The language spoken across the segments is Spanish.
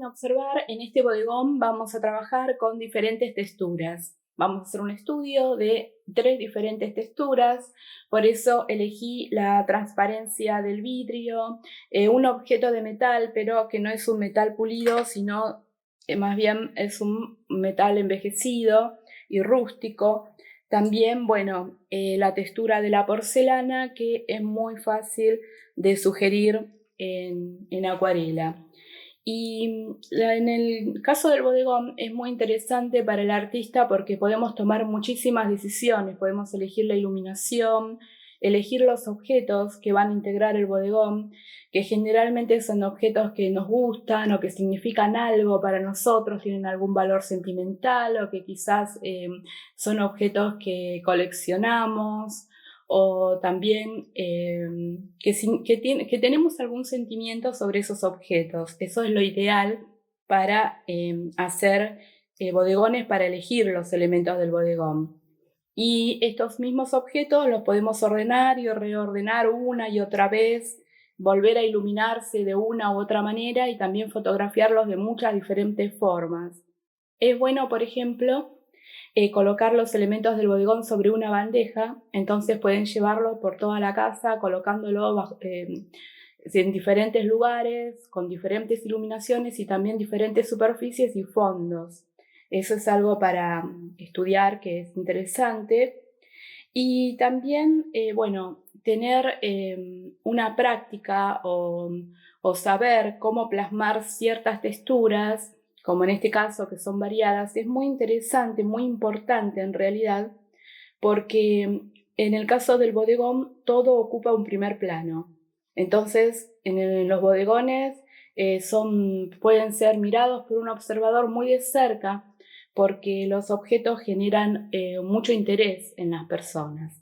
observar, en este bodegón vamos a trabajar con diferentes texturas. Vamos a hacer un estudio de 3 diferentes texturas, por eso elegí la transparencia del vidrio, un objeto de metal, pero que no es un metal pulido, sino más bien es un metal envejecido y rústico. También, la textura de la porcelana, que es muy fácil de sugerir en acuarela. Y en el caso del bodegón es muy interesante para el artista porque podemos tomar muchísimas decisiones, podemos elegir la iluminación, elegir los objetos que van a integrar el bodegón, que generalmente son objetos que nos gustan o que significan algo para nosotros, tienen algún valor sentimental o que quizás son objetos que coleccionamos o también que tenemos algún sentimiento sobre esos objetos. Eso es lo ideal para hacer bodegones, para elegir los elementos del bodegón. Y estos mismos objetos los podemos ordenar y reordenar una y otra vez, volver a iluminarse de una u otra manera y también fotografiarlos de muchas diferentes formas. Es bueno, por ejemplo, colocar los elementos del bodegón sobre una bandeja, entonces pueden llevarlo por toda la casa colocándolo en diferentes lugares, con diferentes iluminaciones y también diferentes superficies y fondos. Eso es algo para estudiar, que es interesante. Y también, tener una práctica o saber cómo plasmar ciertas texturas, como en este caso que son variadas, es muy interesante, muy importante en realidad, porque en el caso del bodegón todo ocupa un primer plano. Entonces, en los bodegones pueden ser mirados por un observador muy de cerca, porque los objetos generan mucho interés en las personas.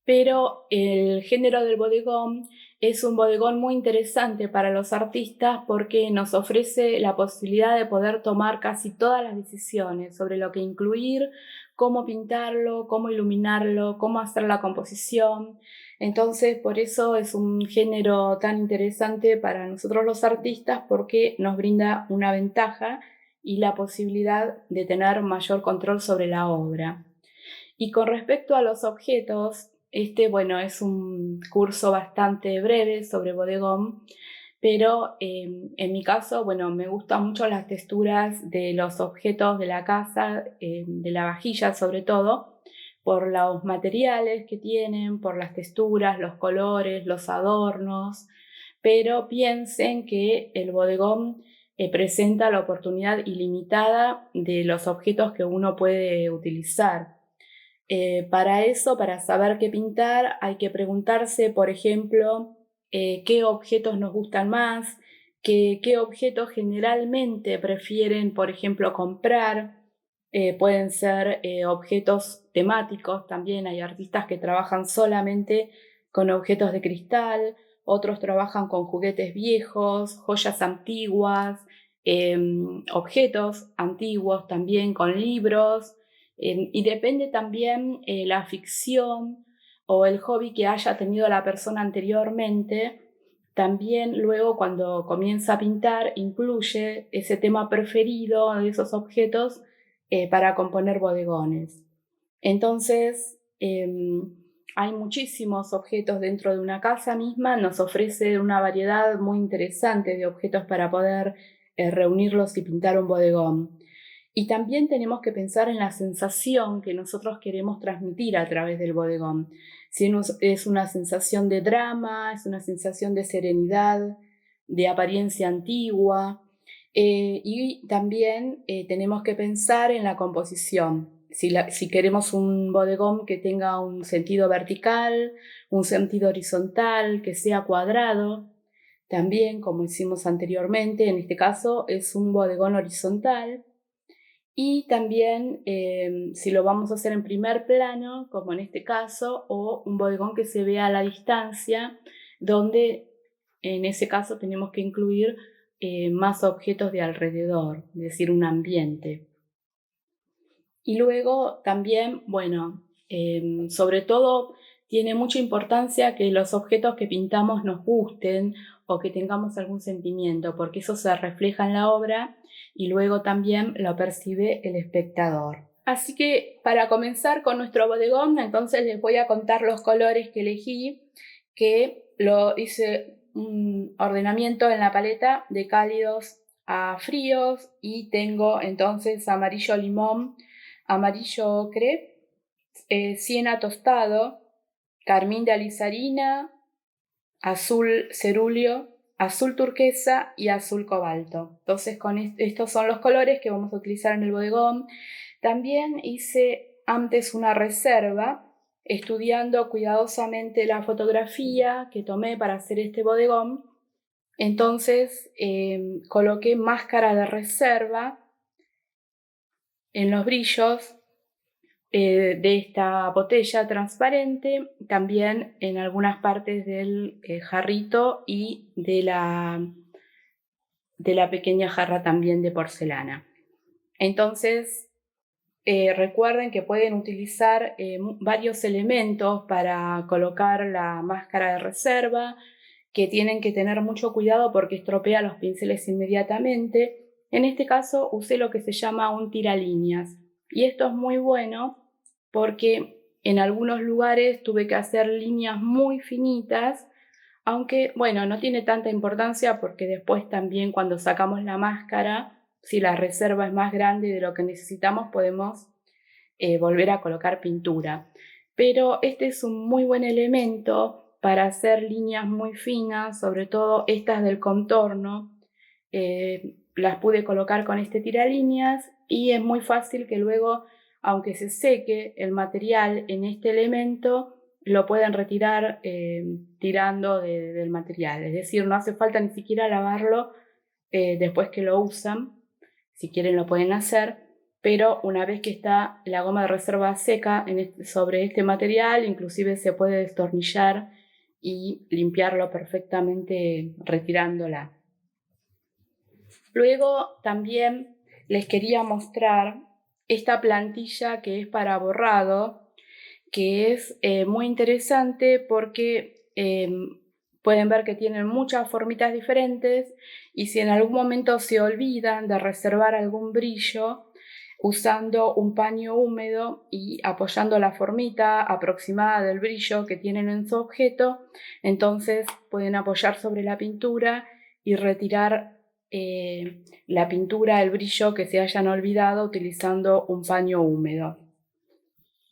Pero el género del bodegón es un bodegón muy interesante para los artistas porque nos ofrece la posibilidad de poder tomar casi todas las decisiones sobre lo que incluir, cómo pintarlo, cómo iluminarlo, cómo hacer la composición. Entonces, por eso es un género tan interesante para nosotros los artistas, porque nos brinda una ventaja y la posibilidad de tener mayor control sobre la obra. Y con respecto a los objetos, es un curso bastante breve sobre bodegón, pero en mi caso, me gustan mucho las texturas de los objetos de la casa, de la vajilla sobre todo, por los materiales que tienen, por las texturas, los colores, los adornos, pero piensen que el bodegón presenta la oportunidad ilimitada de los objetos que uno puede utilizar. Para eso, para saber qué pintar, hay que preguntarse, por ejemplo, qué objetos nos gustan más, qué objetos generalmente prefieren, por ejemplo, comprar. Pueden ser objetos temáticos también. Hay artistas que trabajan solamente con objetos de cristal, otros trabajan con juguetes viejos, joyas antiguas, objetos antiguos también con libros. Y depende también la ficción o el hobby que haya tenido la persona anteriormente. También luego, cuando comienza a pintar, incluye ese tema preferido de esos objetos para componer bodegones. Entonces, hay muchísimos objetos dentro de una casa misma, nos ofrece una variedad muy interesante de objetos para poder reunirlos y pintar un bodegón. Y también tenemos que pensar en la sensación que nosotros queremos transmitir a través del bodegón. Si es una sensación de drama, es una sensación de serenidad, de apariencia antigua. Y también tenemos que pensar en la composición. Si queremos un bodegón que tenga un sentido vertical, un sentido horizontal, que sea cuadrado, también, como hicimos anteriormente, en este caso es un bodegón horizontal. Y también si lo vamos a hacer en primer plano, como en este caso, o un bodegón que se vea a la distancia, donde en ese caso tenemos que incluir más objetos de alrededor, es decir, un ambiente. Y luego también, sobre todo tiene mucha importancia que los objetos que pintamos nos gusten o que tengamos algún sentimiento, porque eso se refleja en la obra y luego también lo percibe el espectador. Así que para comenzar con nuestro bodegón, entonces les voy a contar los colores que elegí, que lo hice un ordenamiento en la paleta de cálidos a fríos y tengo entonces amarillo limón, amarillo ocre, siena tostado, carmín de alizarina, azul cerúleo, azul turquesa y azul cobalto. Entonces estos son los colores que vamos a utilizar en el bodegón. También hice antes una reserva estudiando cuidadosamente la fotografía que tomé para hacer este bodegón. Entonces coloqué máscara de reserva en los brillos de esta botella transparente, también en algunas partes del jarrito y de la pequeña jarra también de porcelana. Entonces, recuerden que pueden utilizar varios elementos para colocar la máscara de reserva, que tienen que tener mucho cuidado porque estropea los pinceles inmediatamente. En este caso usé lo que se llama un tiralíneas. Y esto es muy bueno porque en algunos lugares tuve que hacer líneas muy finitas, aunque bueno, no tiene tanta importancia porque después también cuando sacamos la máscara, si la reserva es más grande de lo que necesitamos, podemos volver a colocar pintura. Pero este es un muy buen elemento para hacer líneas muy finas, sobre todo estas del contorno. Las pude colocar con este tiralíneas y es muy fácil que luego, aunque se seque el material en este elemento, lo pueden retirar tirando del material. Es decir, no hace falta ni siquiera lavarlo después que lo usan. Si quieren lo pueden hacer, pero una vez que está la goma de reserva seca sobre este material, inclusive se puede destornillar y limpiarlo perfectamente retirándola. Luego también les quería mostrar esta plantilla que es para borrado, que es muy interesante porque pueden ver que tienen muchas formitas diferentes y si en algún momento se olvidan de reservar algún brillo, usando un paño húmedo y apoyando la formita aproximada del brillo que tienen en su objeto, entonces pueden apoyar sobre la pintura y retirar la pintura, el brillo que se hayan olvidado utilizando un paño húmedo.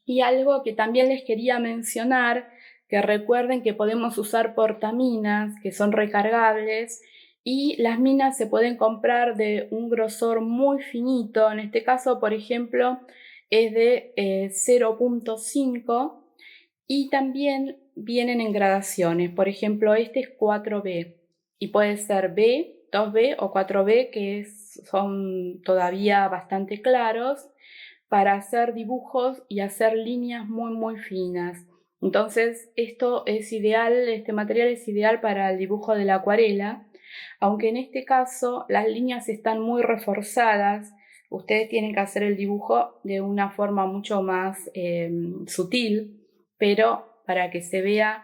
Y algo que también les quería mencionar, que recuerden que podemos usar portaminas que son recargables y las minas se pueden comprar de un grosor muy finito. En este caso, por ejemplo, es de 0.5 y también vienen en gradaciones. Por ejemplo, este es 4B y puede ser B, 2B o 4B, que son todavía bastante claros, para hacer dibujos y hacer líneas muy finas. Entonces esto es ideal, este material es ideal para el dibujo de la acuarela, aunque en este caso las líneas están muy reforzadas. Ustedes tienen que hacer el dibujo de una forma mucho más sutil, pero para que se vea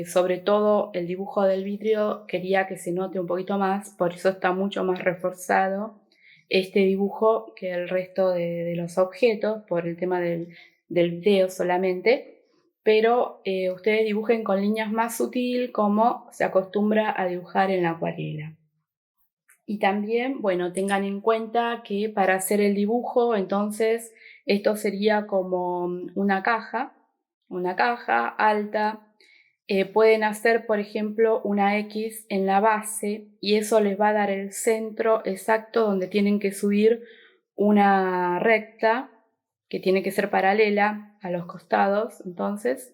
sobre todo el dibujo del vidrio quería que se note un poquito más, por eso está mucho más reforzado este dibujo que el resto de los objetos por el tema del video solamente, pero ustedes dibujen con líneas más sutil como se acostumbra a dibujar en la acuarela. Y también, bueno, tengan en cuenta que para hacer el dibujo, entonces, esto sería como una caja alta. Pueden hacer, por ejemplo, una X en la base y eso les va a dar el centro exacto donde tienen que subir una recta que tiene que ser paralela a los costados, entonces,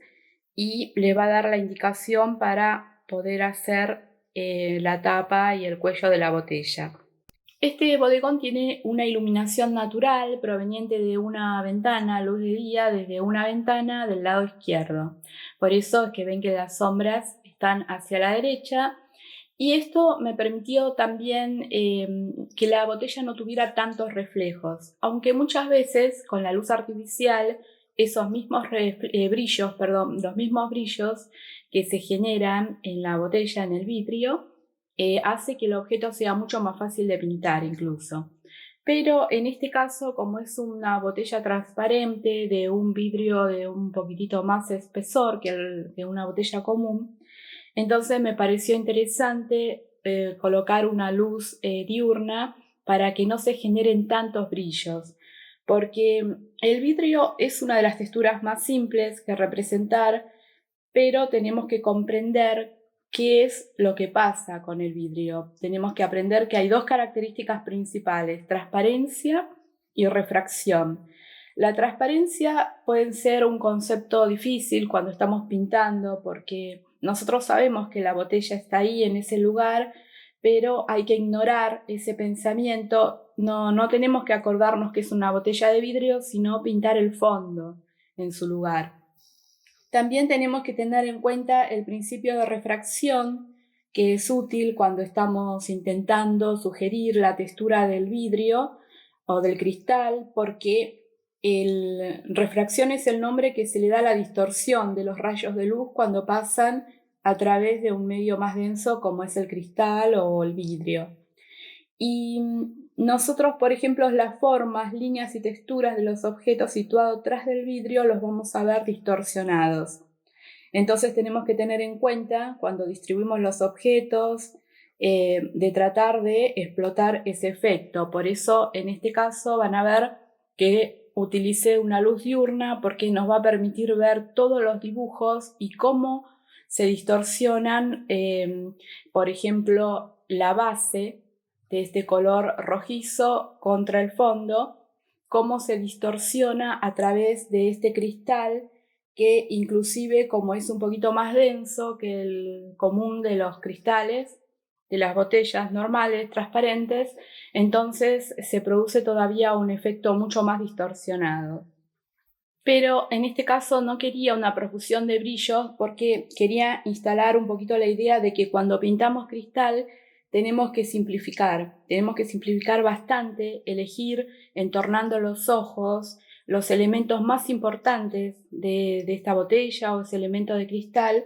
y le va a dar la indicación para poder hacer la tapa y el cuello de la botella. Este bodegón tiene una iluminación natural proveniente de una ventana, luz de día, desde una ventana del lado izquierdo. Por eso es que ven que las sombras están hacia la derecha. Y esto me permitió también que la botella no tuviera tantos reflejos, aunque muchas veces con la luz artificial esos mismos brillos, los mismos brillos que se generan en la botella, en el vidrio, hace que el objeto sea mucho más fácil de pintar incluso. Pero en este caso, como es una botella transparente de un vidrio de un poquitito más espesor que una botella común, entonces me pareció interesante colocar una luz diurna para que no se generen tantos brillos, porque el vidrio es una de las texturas más simples que representar, pero tenemos que comprender qué es lo que pasa con el vidrio. Tenemos que aprender que hay dos características principales: transparencia y refracción. La transparencia puede ser un concepto difícil cuando estamos pintando, porque nosotros sabemos que la botella está ahí en ese lugar, pero hay que ignorar ese pensamiento. No tenemos que acordarnos que es una botella de vidrio, sino pintar el fondo en su lugar. También tenemos que tener en cuenta el principio de refracción, que es útil cuando estamos intentando sugerir la textura del vidrio o del cristal, porque refracción es el nombre que se le da a la distorsión de los rayos de luz cuando pasan a través de un medio más denso como es el cristal o el vidrio. Y nosotros, por ejemplo, las formas, líneas y texturas de los objetos situados tras del vidrio los vamos a ver distorsionados. Entonces tenemos que tener en cuenta, cuando distribuimos los objetos, de tratar de explotar ese efecto. Por eso, en este caso, van a ver que utilicé una luz diurna porque nos va a permitir ver todos los dibujos y cómo se distorsionan, por ejemplo, la base de este color rojizo contra el fondo, cómo se distorsiona a través de este cristal que inclusive, como es un poquito más denso que el común de los cristales, de las botellas normales, transparentes, entonces se produce todavía un efecto mucho más distorsionado. Pero en este caso no quería una profusión de brillos porque quería instalar un poquito la idea de que cuando pintamos cristal tenemos que simplificar bastante, elegir, entornando los ojos, los elementos más importantes de esta botella o ese elemento de cristal,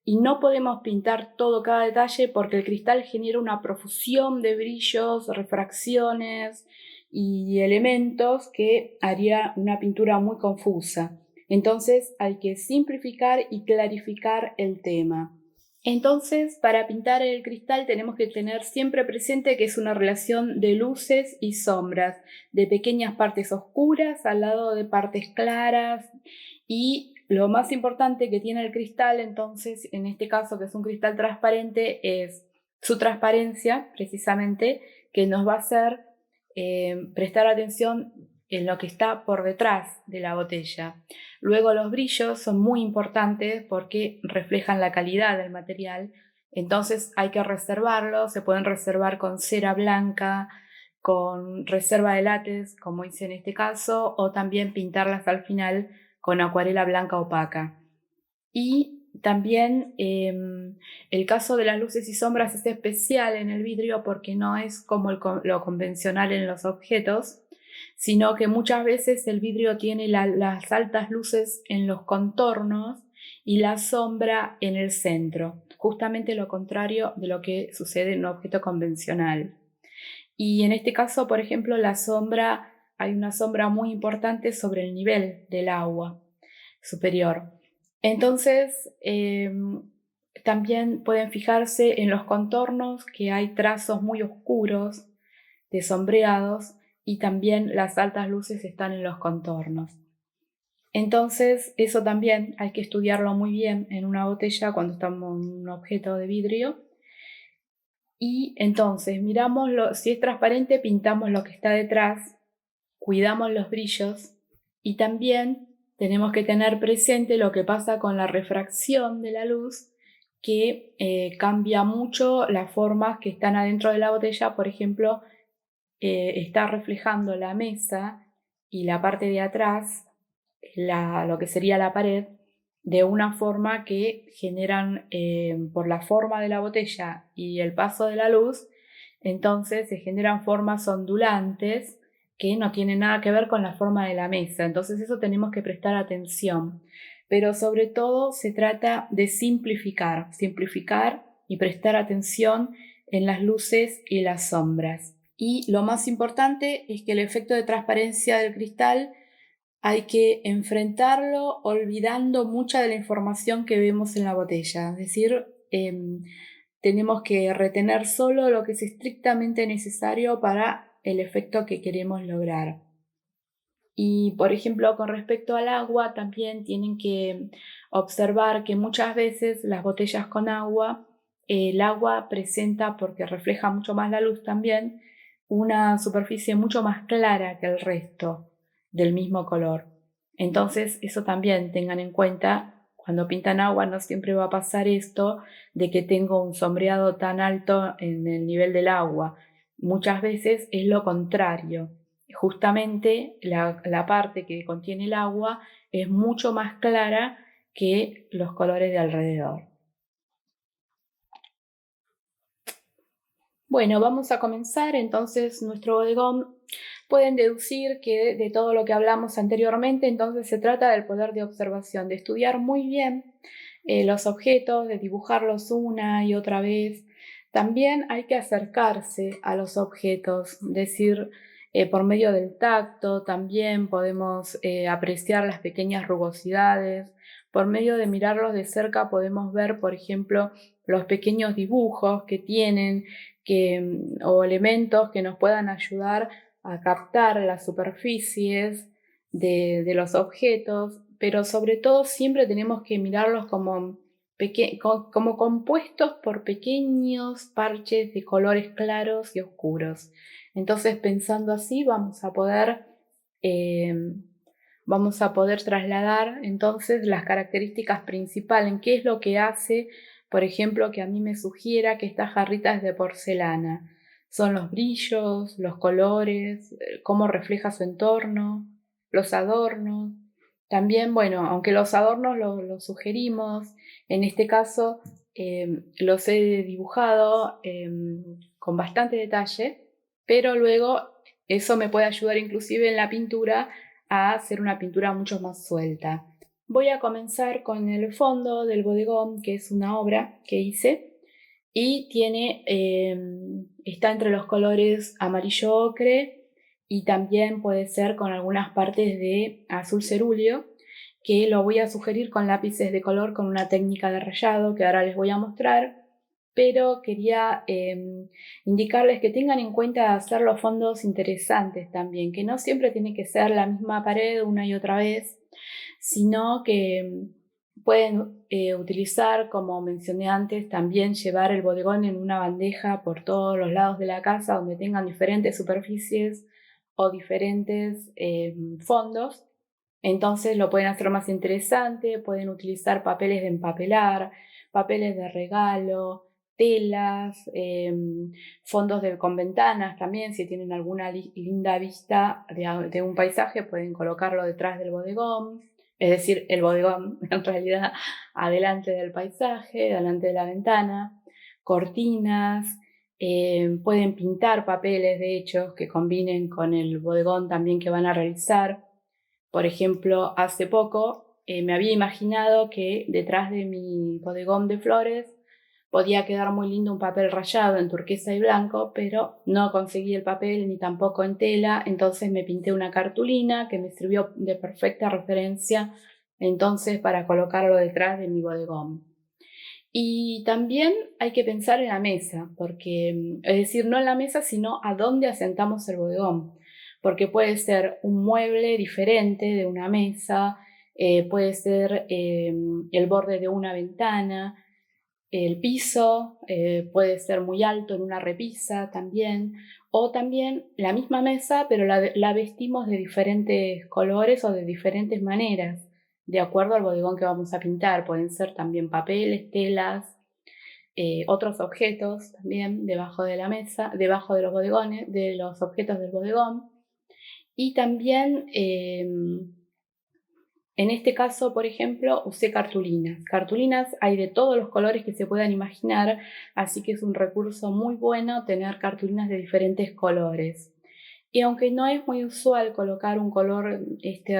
y no podemos pintar todo, cada detalle, porque el cristal genera una profusión de brillos, refracciones y elementos que haría una pintura muy confusa. Entonces hay que simplificar y clarificar el tema. Entonces, para pintar el cristal tenemos que tener siempre presente que es una relación de luces y sombras, de pequeñas partes oscuras al lado de partes claras, y lo más importante que tiene el cristal, entonces, en este caso que es un cristal transparente, es su transparencia, precisamente, que nos va a hacer prestar atención en lo que está por detrás de la botella. Luego los brillos son muy importantes porque reflejan la calidad del material, entonces hay que reservarlos. Se pueden reservar con cera blanca, con reserva de látex, como hice en este caso, o también pintarlas al final con acuarela blanca opaca. Y también el caso de las luces y sombras es especial en el vidrio porque no es como lo convencional en los objetos, sino que muchas veces el vidrio tiene las altas luces en los contornos y la sombra en el centro, justamente lo contrario de lo que sucede en un objeto convencional. Y en este caso, por ejemplo, hay una sombra muy importante sobre el nivel del agua superior. Entonces, también pueden fijarse en los contornos que hay trazos muy oscuros, de sombreados, y también las altas luces están en los contornos. Entonces, eso también hay que estudiarlo muy bien en una botella cuando estamos en un objeto de vidrio. Y entonces, si es transparente, pintamos lo que está detrás, cuidamos los brillos, y también tenemos que tener presente lo que pasa con la refracción de la luz, que cambia mucho las formas que están adentro de la botella. Por ejemplo, está reflejando la mesa y la parte de atrás, lo que sería la pared, de una forma que generan, por la forma de la botella y el paso de la luz, entonces se generan formas ondulantes que no tiene nada que ver con la forma de la mesa. Entonces eso tenemos que prestar atención. Pero sobre todo se trata de simplificar y prestar atención en las luces y las sombras. Y lo más importante es que el efecto de transparencia del cristal hay que enfrentarlo olvidando mucha de la información que vemos en la botella. Es decir, tenemos que retener solo lo que es estrictamente necesario para el efecto que queremos lograr. Y, por ejemplo, con respecto al agua, también tienen que observar que muchas veces las botellas con agua, el agua presenta, porque refleja mucho más la luz también, una superficie mucho más clara que el resto del mismo color. Entonces, eso también tengan en cuenta, cuando pintan agua no siempre va a pasar esto de que tengo un sombreado tan alto en el nivel del agua. Muchas veces es lo contrario. Justamente la parte que contiene el agua es mucho más clara que los colores de alrededor. Bueno, vamos a comenzar entonces nuestro bodegón. Pueden deducir que de todo lo que hablamos anteriormente, entonces se trata del poder de observación, de estudiar muy bien los objetos, de dibujarlos una y otra vez. También hay que acercarse a los objetos, decir, por medio del tacto también podemos apreciar las pequeñas rugosidades. Por medio de mirarlos de cerca podemos ver, por ejemplo, los pequeños dibujos que tienen o elementos que nos puedan ayudar a captar las superficies de los objetos, pero sobre todo siempre tenemos que mirarlos como compuestos por pequeños parches de colores claros y oscuros. Entonces, pensando así, vamos a poder trasladar entonces las características principales, en qué es lo que hace, por ejemplo, que a mí me sugiera que esta jarrita es de porcelana. Son los brillos, los colores, cómo refleja su entorno, los adornos. También, bueno, aunque los adornos los sugerimos, en este caso los he dibujado con bastante detalle, pero luego eso me puede ayudar inclusive en la pintura a hacer una pintura mucho más suelta. Voy a comenzar con el fondo del bodegón, que es una obra que hice y está entre los colores amarillo ocre y también puede ser con algunas partes de azul cerúleo, que lo voy a sugerir con lápices de color con una técnica de rayado que ahora les voy a mostrar, pero quería indicarles que tengan en cuenta hacer los fondos interesantes también, que no siempre tiene que ser la misma pared una y otra vez, sino que pueden utilizar, como mencioné antes, también llevar el bodegón en una bandeja por todos los lados de la casa donde tengan diferentes superficies o diferentes fondos. Entonces lo pueden hacer más interesante, pueden utilizar papeles de empapelar, papeles de regalo, telas, fondos con ventanas también. Si tienen alguna linda vista de un paisaje, pueden colocarlo detrás del bodegón. Es decir, el bodegón en realidad adelante del paisaje, delante de la ventana, cortinas, pueden pintar papeles de hecho que combinen con el bodegón también que van a realizar. Por ejemplo, hace poco me había imaginado que detrás de mi bodegón de flores podía quedar muy lindo un papel rayado en turquesa y blanco, pero no conseguí el papel ni tampoco en tela, entonces me pinté una cartulina que me sirvió de perfecta referencia entonces para colocarlo detrás de mi bodegón. Y también hay que pensar en la mesa, porque, es decir, no en la mesa, sino a dónde asentamos el bodegón, porque puede ser un mueble diferente de una mesa, puede ser el borde de una ventana, el piso puede ser muy alto en una repisa también, o también la misma mesa, pero la vestimos de diferentes colores o de diferentes maneras, de acuerdo al bodegón que vamos a pintar. Pueden ser también papeles, telas, otros objetos también debajo de la mesa, debajo de los bodegones, de los objetos del bodegón. Y también en este caso, por ejemplo, usé cartulinas. Cartulinas hay de todos los colores que se puedan imaginar, así que es un recurso muy bueno tener cartulinas de diferentes colores. Y aunque no es muy usual colocar un color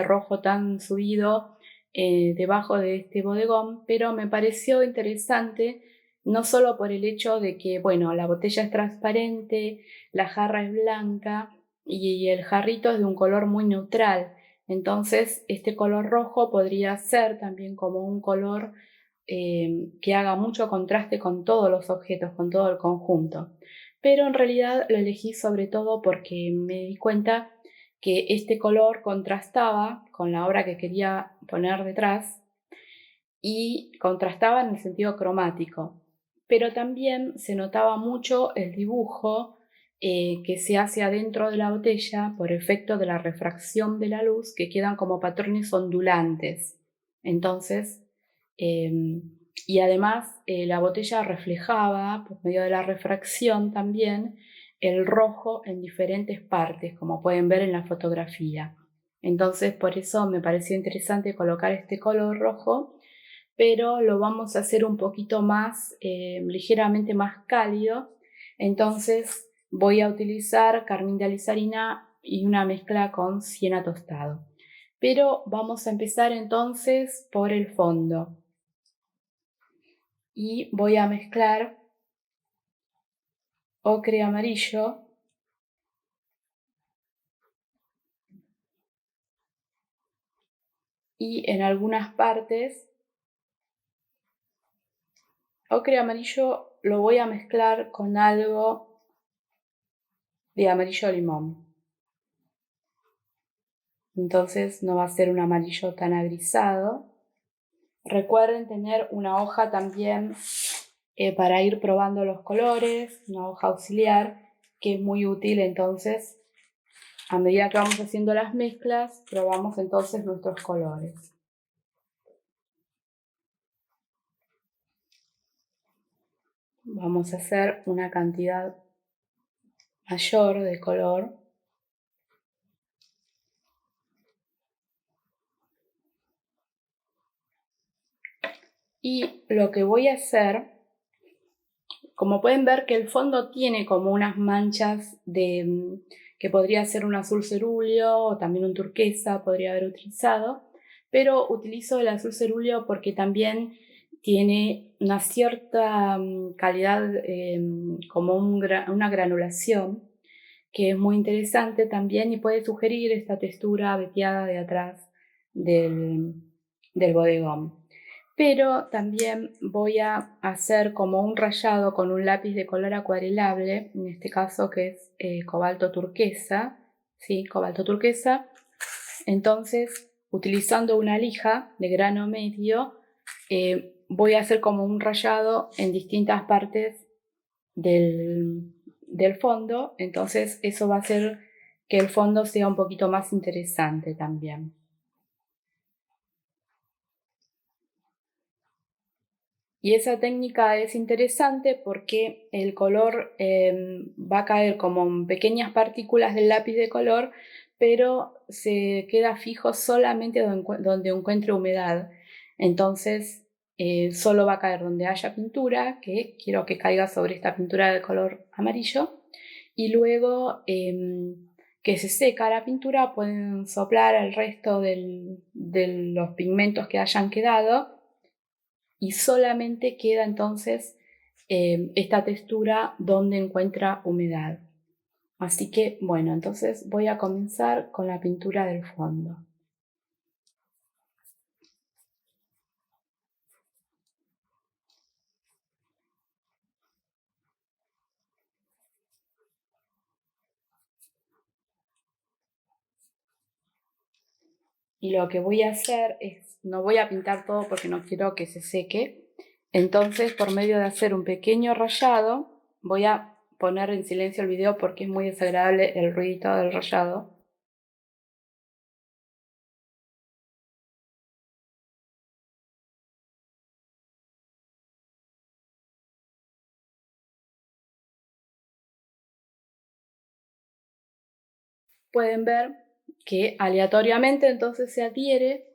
rojo tan subido debajo de este bodegón, pero me pareció interesante no solo por el hecho de que, bueno, la botella es transparente, la jarra es blanca y el jarrito es de un color muy neutral. Entonces, este color rojo podría ser también como un color que haga mucho contraste con todos los objetos, con todo el conjunto. Pero en realidad lo elegí sobre todo porque me di cuenta que este color contrastaba con la obra que quería poner detrás y contrastaba en el sentido cromático. Pero también se notaba mucho el dibujo que se hace adentro de la botella por efecto de la refracción de la luz, que quedan como patrones ondulantes. Entonces, y además la botella reflejaba, por medio de la refracción también, el rojo en diferentes partes, como pueden ver en la fotografía. Entonces, por eso me pareció interesante colocar este color rojo, pero lo vamos a hacer un poquito más, ligeramente más cálido. Entonces voy a utilizar carmín de alizarina y una mezcla con siena tostado. Pero vamos a empezar entonces por el fondo. Y voy a mezclar ocre amarillo y en algunas partes ocre amarillo lo voy a mezclar con algo de amarillo limón. Entonces no va a ser un amarillo tan agrisado. Recuerden tener una hoja también para ir probando los colores, una hoja auxiliar que es muy útil. Entonces, a medida que vamos haciendo las mezclas, probamos entonces nuestros colores. Vamos a hacer una cantidad mayor de color. Y lo que voy a hacer, como pueden ver que el fondo tiene como unas manchas que podría ser un azul cerúleo o también un turquesa, podría haber utilizado, pero utilizo el azul cerúleo porque también tiene una cierta calidad, como una granulación, que es muy interesante también y puede sugerir esta textura veteada de atrás del bodegón. Pero también voy a hacer como un rayado con un lápiz de color acuarelable, en este caso que es cobalto turquesa, ¿sí? Cobalto turquesa. Entonces, utilizando una lija de grano medio, voy a hacer como un rayado en distintas partes del fondo. Entonces, eso va a hacer que el fondo sea un poquito más interesante también. Y esa técnica es interesante porque el color va a caer como en pequeñas partículas del lápiz de color, pero se queda fijo solamente donde encuentre humedad. Entonces, solo va a caer donde haya pintura, que quiero que caiga sobre esta pintura de color amarillo. Y luego que se seca la pintura, pueden soplar el resto de los pigmentos que hayan quedado y solamente queda entonces esta textura donde encuentra humedad. Así que bueno, entonces voy a comenzar con la pintura del fondo. Y lo que voy a hacer es, no voy a pintar todo porque no quiero que se seque. Entonces, por medio de hacer un pequeño rayado, voy a poner en silencio el video porque es muy desagradable el ruidito del rayado. Pueden ver que aleatoriamente entonces se adhiere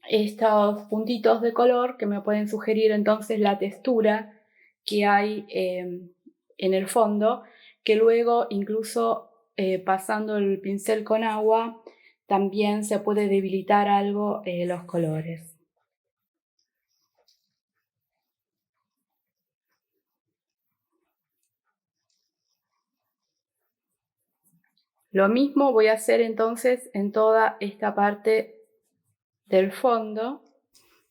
estos puntitos de color que me pueden sugerir entonces la textura que hay en el fondo, que luego incluso pasando el pincel con agua, también se puede debilitar algo los colores. Lo mismo voy a hacer entonces en toda esta parte del fondo,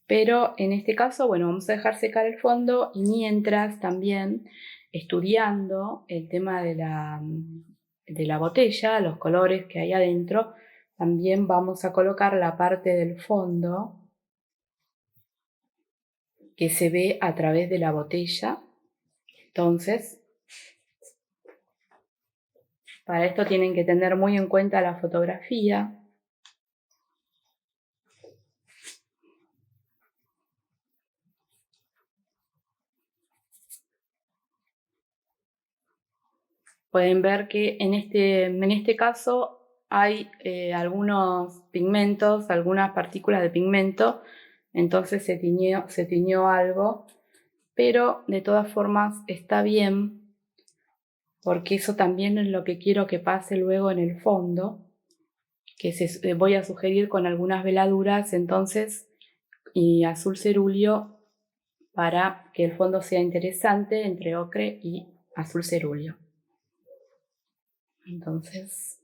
pero en este caso, bueno, vamos a dejar secar el fondo y mientras también estudiando el tema de la botella, los colores que hay adentro, también vamos a colocar la parte del fondo que se ve a través de la botella. Entonces, para esto tienen que tener muy en cuenta la fotografía. Pueden ver que en este caso hay algunos pigmentos, algunas partículas de pigmento, entonces se tiñó algo, pero de todas formas está bien, porque eso también es lo que quiero que pase luego en el fondo, que voy a sugerir con algunas veladuras entonces y azul cerúleo para que el fondo sea interesante entre ocre y azul cerúleo. Entonces,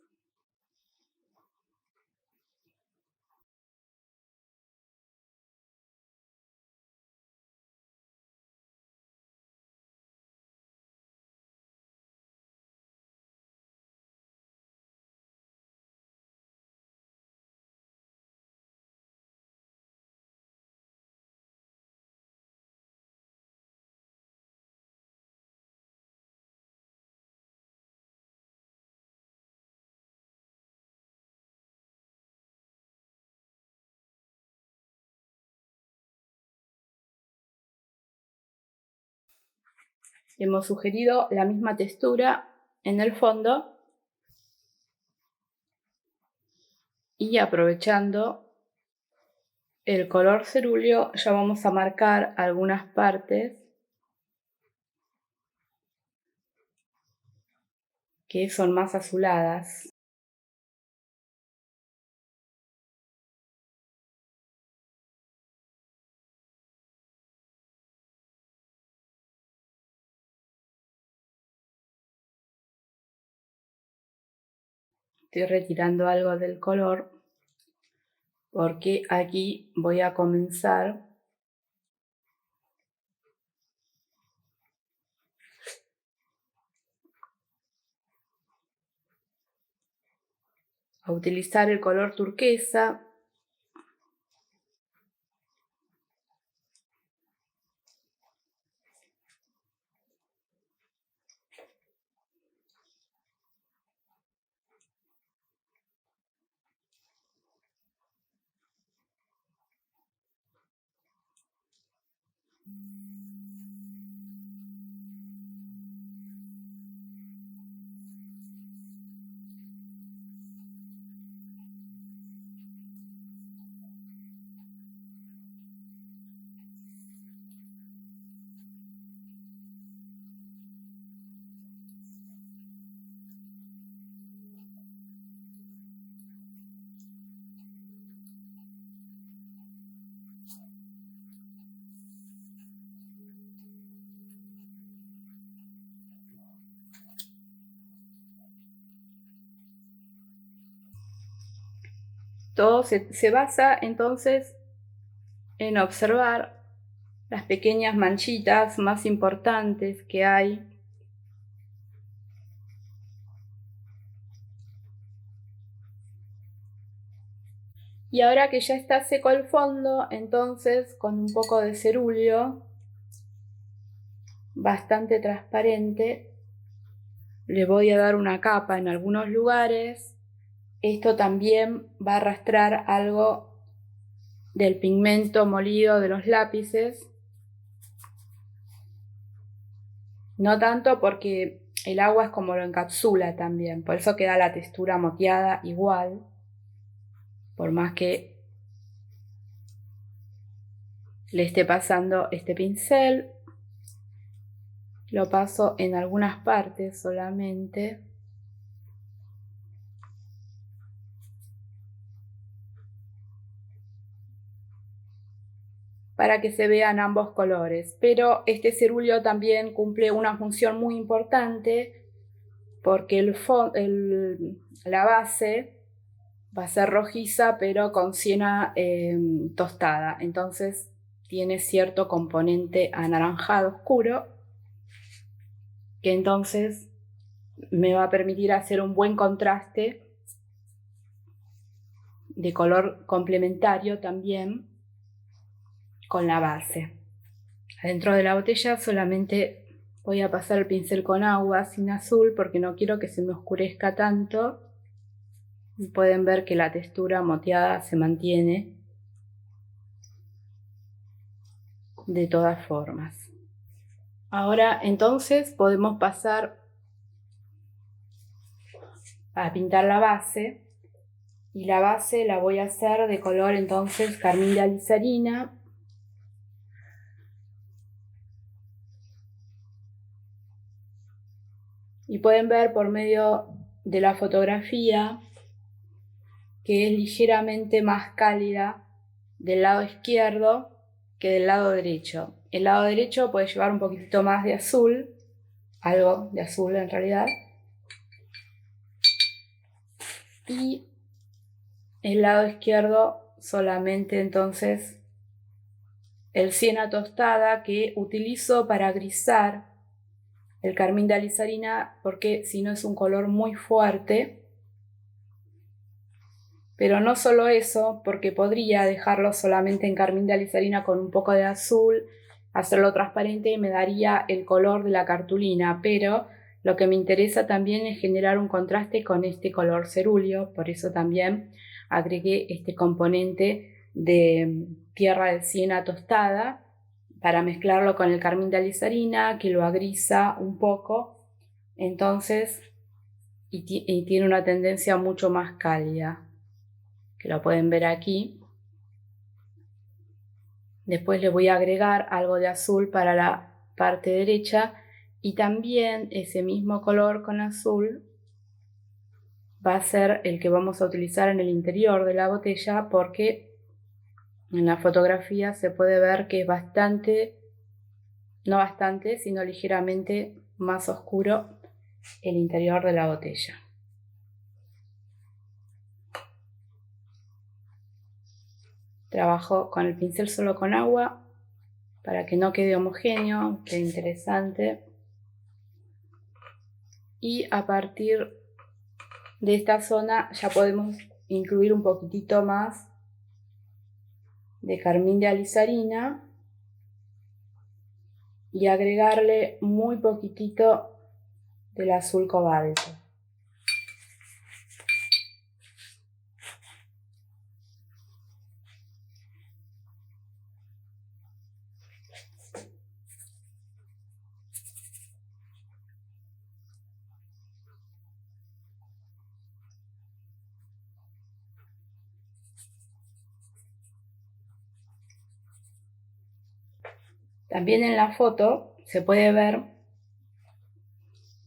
hemos sugerido la misma textura en el fondo y aprovechando el color cerúleo ya vamos a marcar algunas partes que son más azuladas. Estoy retirando algo del color porque aquí voy a comenzar a utilizar el color turquesa. Todo se basa entonces en observar las pequeñas manchitas más importantes que hay. Y ahora que ya está seco el fondo, entonces con un poco de cerúleo bastante transparente le voy a dar una capa en algunos lugares. Esto también va a arrastrar algo del pigmento molido de los lápices. No tanto porque el agua es como lo encapsula también, por eso queda la textura moteada igual, por más que le esté pasando este pincel. Lo paso en algunas partes solamente. para que se vean ambos colores. Pero este cerúleo también cumple una función muy importante porque la base va a ser rojiza pero con siena tostada, entonces tiene cierto componente anaranjado oscuro que entonces me va a permitir hacer un buen contraste de color complementario también con la base. Adentro de la botella solamente voy a pasar el pincel con agua sin azul porque no quiero que se me oscurezca tanto. Y pueden ver que la textura moteada se mantiene de todas formas. Ahora entonces podemos pasar a pintar la base, y la base la voy a hacer de color entonces carmín de alicerina. Y pueden ver por medio de la fotografía que es ligeramente más cálida del lado izquierdo que del lado derecho. El lado derecho puede llevar un poquitito más de azul, algo de azul en realidad, y el lado izquierdo solamente entonces el siena tostada, que utilizo para grisar el carmín de alicerina porque si no es un color muy fuerte. Pero no solo eso, porque podría dejarlo solamente en carmín de alicerina con un poco de azul, hacerlo transparente y me daría el color de la cartulina, pero lo que me interesa también es generar un contraste con este color cerúleo, por eso también agregué este componente de tierra de siena tostada para mezclarlo con el carmín de alicerina, que lo agrisa un poco, entonces, y tiene una tendencia mucho más cálida, que lo pueden ver aquí. Después le voy a agregar algo de azul para la parte derecha y también ese mismo color con azul va a ser el que vamos a utilizar en el interior de la botella, porque en la fotografía se puede ver que es bastante, no bastante, sino ligeramente más oscuro el interior de la botella. Trabajo con el pincel solo con agua para que no quede homogéneo, quede interesante. Y a partir de esta zona ya podemos incluir un poquitito más de carmín de alicerina y agregarle muy poquitito del azul cobalto. También en la foto se puede ver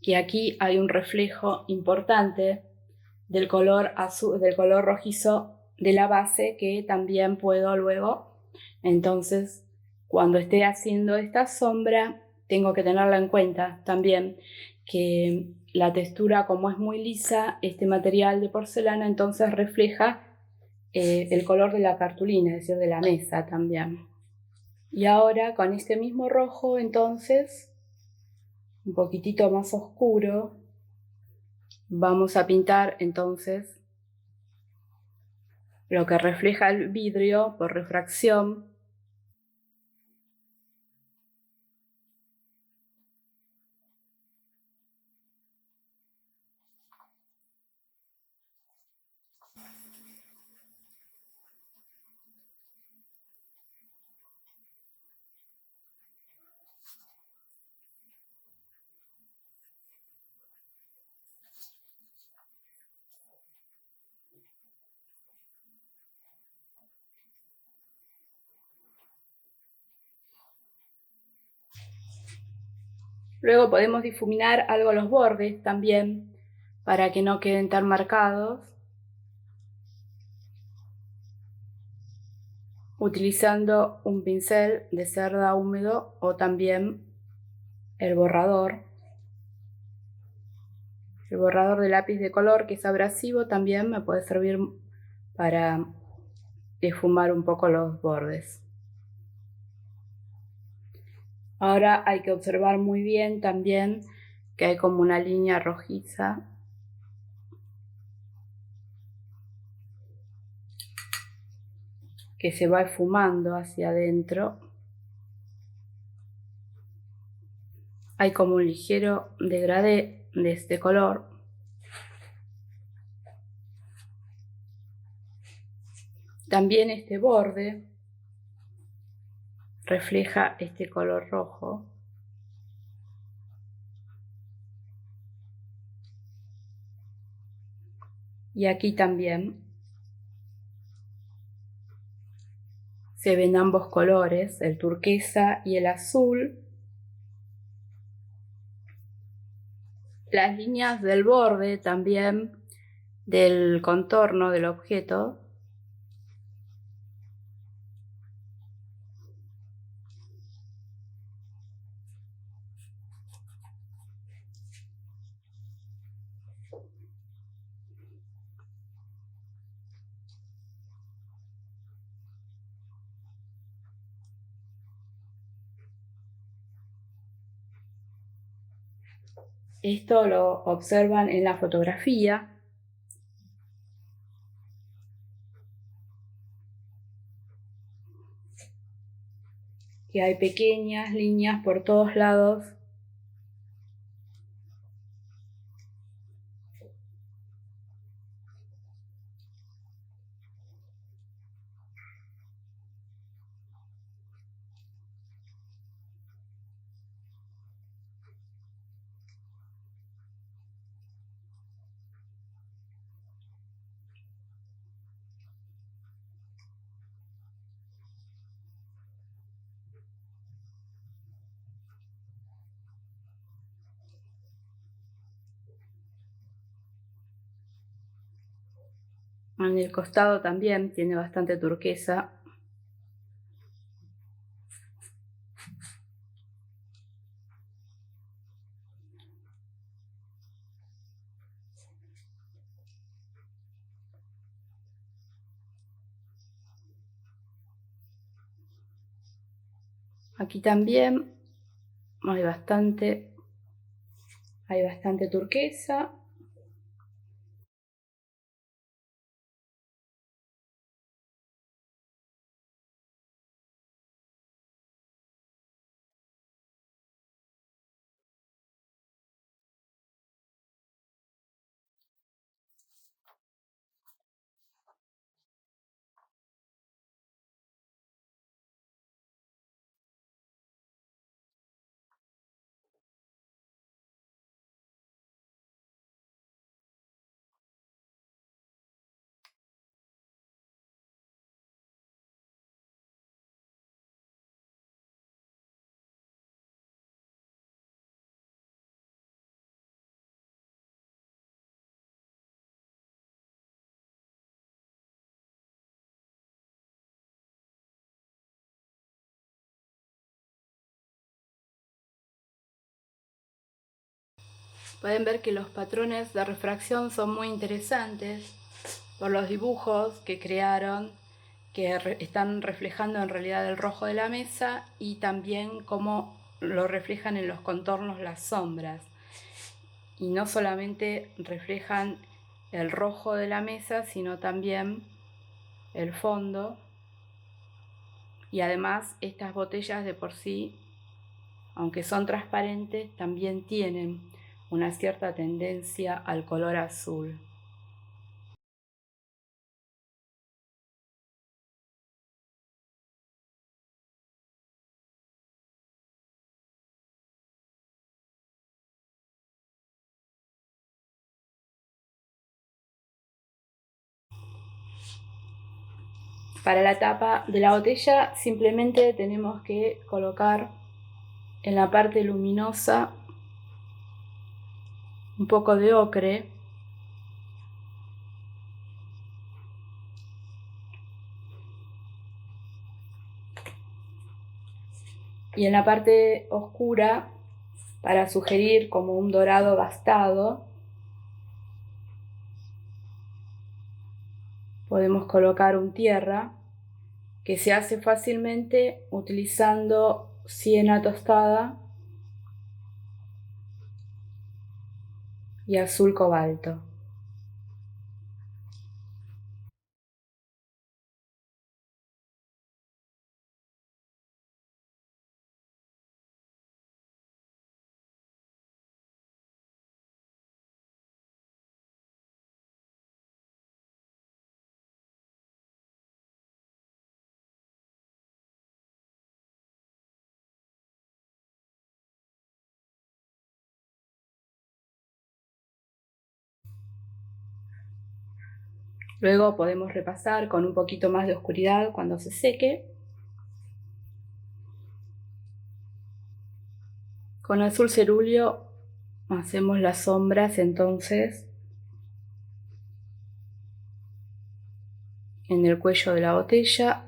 que aquí hay un reflejo importante del color azul, del color rojizo de la base, que también puedo luego, entonces cuando esté haciendo esta sombra tengo que tenerla en cuenta también, que la textura, como es muy lisa este material de porcelana, entonces refleja el color de la cartulina, es decir, de la mesa también. Y ahora con este mismo rojo, entonces, un poquitito más oscuro, vamos a pintar entonces lo que refleja el vidrio por refracción. Luego podemos difuminar algo los bordes también, para que no queden tan marcados. utilizando un pincel de cerda húmedo o también el borrador. El borrador de lápiz de color, que es abrasivo, también me puede servir para difumar un poco los bordes. Ahora hay que observar muy bien también que hay como una línea rojiza que se va esfumando hacia adentro. Hay como un ligero degradé de este color. También este borde refleja este color rojo. Y aquí también se ven ambos colores, el turquesa y el azul. Las líneas del borde también del contorno del objeto esto lo observan en la fotografía. Que hay pequeñas líneas por todos lados. En el costado también tiene bastante turquesa. Aquí también hay bastante turquesa. Pueden ver que los patrones de refracción son muy interesantes por los dibujos que crearon, que están reflejando en realidad el rojo de la mesa y también cómo lo reflejan en los contornos las sombras. Y no solamente reflejan el rojo de la mesa, sino también el fondo. Y además estas botellas de por sí, aunque son transparentes, también tienen una cierta tendencia al color azul. Para la tapa de la botella simplemente tenemos que colocar en la parte luminosa un poco de ocre Y en la parte oscura, para sugerir como un dorado gastado, podemos colocar un tierra que se hace fácilmente utilizando siena tostada y azul cobalto. Luego podemos repasar con un poquito más de oscuridad cuando se seque. Con azul cerúleo hacemos las sombras entonces en el cuello de la botella.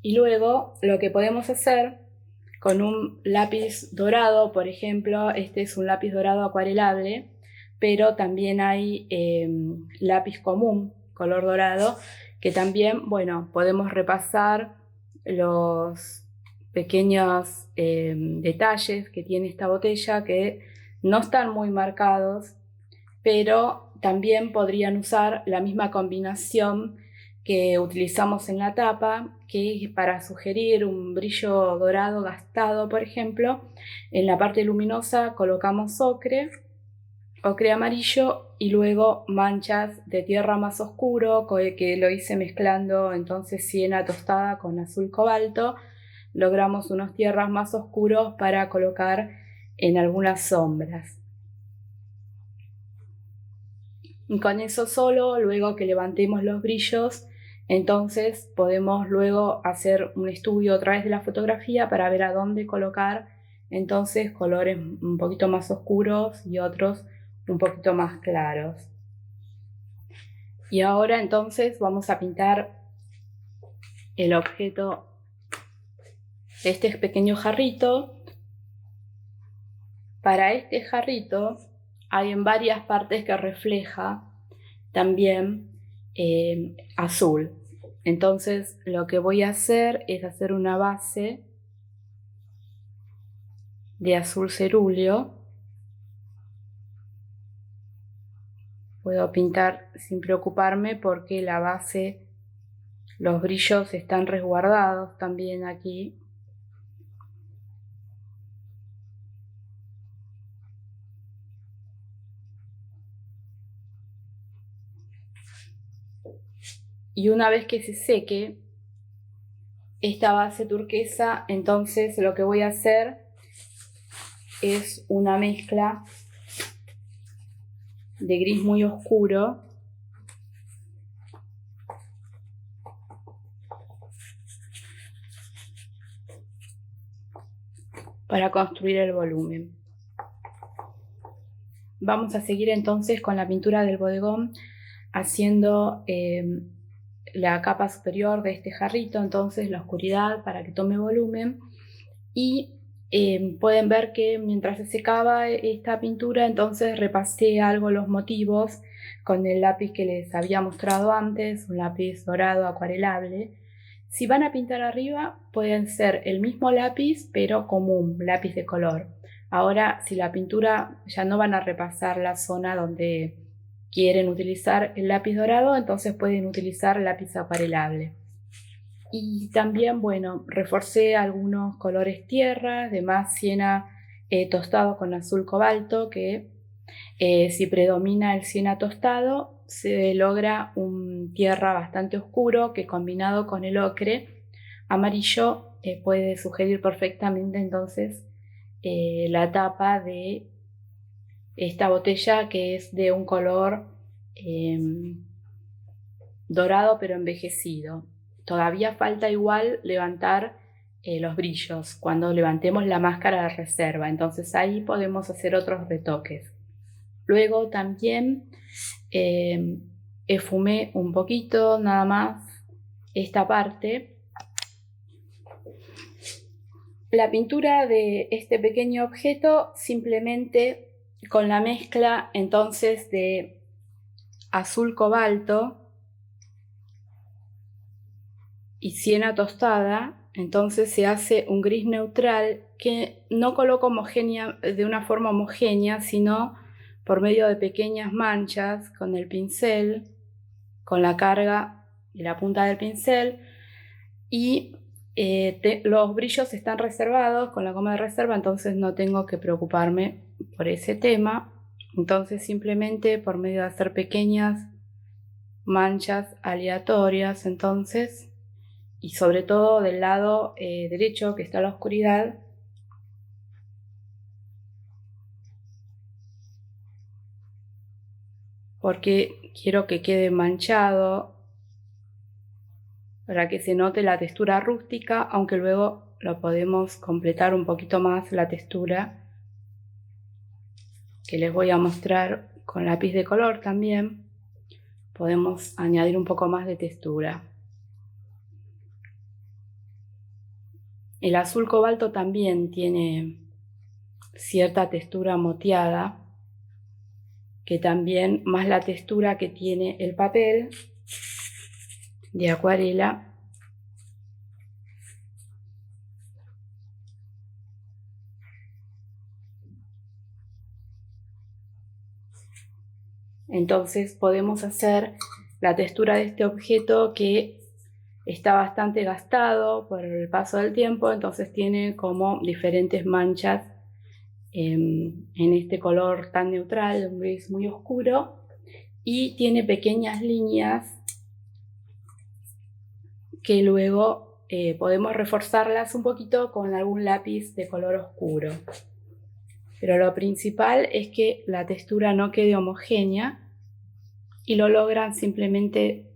Y luego lo que podemos hacer con un lápiz dorado, por ejemplo, este es un lápiz dorado acuarelable, pero también hay lápiz común, color dorado, que también, bueno, podemos repasar los pequeños detalles que tiene esta botella que no están muy marcados, pero también podrían usar la misma combinación que utilizamos en la tapa, que es para sugerir un brillo dorado gastado, por ejemplo. En la parte luminosa colocamos ocre amarillo y luego manchas de tierra más oscuro, que lo hice mezclando entonces siena tostada con azul cobalto. Logramos unos tierras más oscuros para colocar en algunas sombras. Y con eso solo, luego que levantemos los brillos, entonces podemos luego hacer un estudio a través de la fotografía para ver a dónde colocar entonces colores un poquito más oscuros y otros un poquito más claros. Y ahora entonces vamos a pintar el objeto, este pequeño jarrito. Para este jarrito hay en varias partes que refleja también azul. Entonces lo que voy a hacer es hacer una base de azul cerúleo. Puedo pintar sin preocuparme porque la base, los brillos están resguardados también aquí. Y una vez que se seque esta base turquesa, entonces lo que voy a hacer es una mezcla de gris muy oscuro para construir el volumen. Vamos a seguir entonces con la pintura del bodegón haciendo la capa superior de este jarrito, entonces la oscuridad para que tome volumen. Y pueden ver que mientras se secaba esta pintura, entonces repasé algo los motivos con el lápiz que les había mostrado antes, un lápiz dorado acuarelable. Si van a pintar arriba, pueden ser el mismo lápiz, pero común, lápiz de color. Ahora, si la pintura ya no van a repasar la zona donde quieren utilizar el lápiz dorado, entonces pueden utilizar lápiz acuarelable. Y también, bueno, reforcé algunos colores tierra, además siena tostado con azul cobalto, que si predomina el siena tostado, se logra un tierra bastante oscuro que combinado con el ocre amarillo puede sugerir perfectamente entonces la tapa de esta botella, que es de un color dorado pero envejecido. Todavía falta igual levantar los brillos cuando levantemos la máscara de reserva. Entonces ahí podemos hacer otros retoques. Luego también esfumé un poquito nada más esta parte. La pintura de este pequeño objeto simplemente con la mezcla entonces de azul cobalto y siena tostada, entonces se hace un gris neutral que no coloco de una forma homogénea, sino por medio de pequeñas manchas con el pincel, con la carga y la punta del pincel, y los brillos están reservados con la goma de reserva, entonces no tengo que preocuparme por ese tema. Entonces simplemente por medio de hacer pequeñas manchas aleatorias, entonces, y sobre todo del lado derecho que está la oscuridad, porque quiero que quede manchado para que se note la textura rústica, aunque luego lo podemos completar un poquito más la textura, que les voy a mostrar con lápiz de color también. Podemos añadir un poco más de textura. El azul cobalto también tiene cierta textura moteada, que también más la textura que tiene el papel de acuarela. Entonces podemos hacer la textura de este objeto que está bastante gastado por el paso del tiempo, entonces tiene como diferentes manchas en este color tan neutral, un gris muy oscuro, y tiene pequeñas líneas que luego podemos reforzarlas un poquito con algún lápiz de color oscuro. Pero lo principal es que la textura no quede homogénea y lo logran simplemente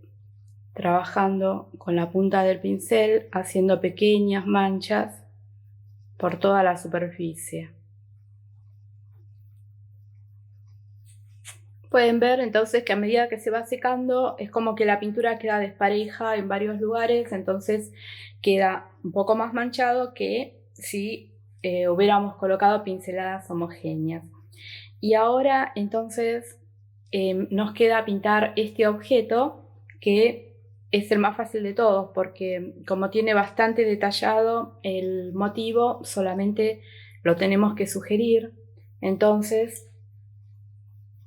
trabajando con la punta del pincel, haciendo pequeñas manchas por toda la superficie. Pueden ver entonces que a medida que se va secando es como que la pintura queda despareja en varios lugares, entonces queda un poco más manchado que si hubiéramos colocado pinceladas homogéneas. Y ahora entonces nos queda pintar este objeto, que es el más fácil de todos porque como tiene bastante detallado el motivo, solamente lo tenemos que sugerir. Entonces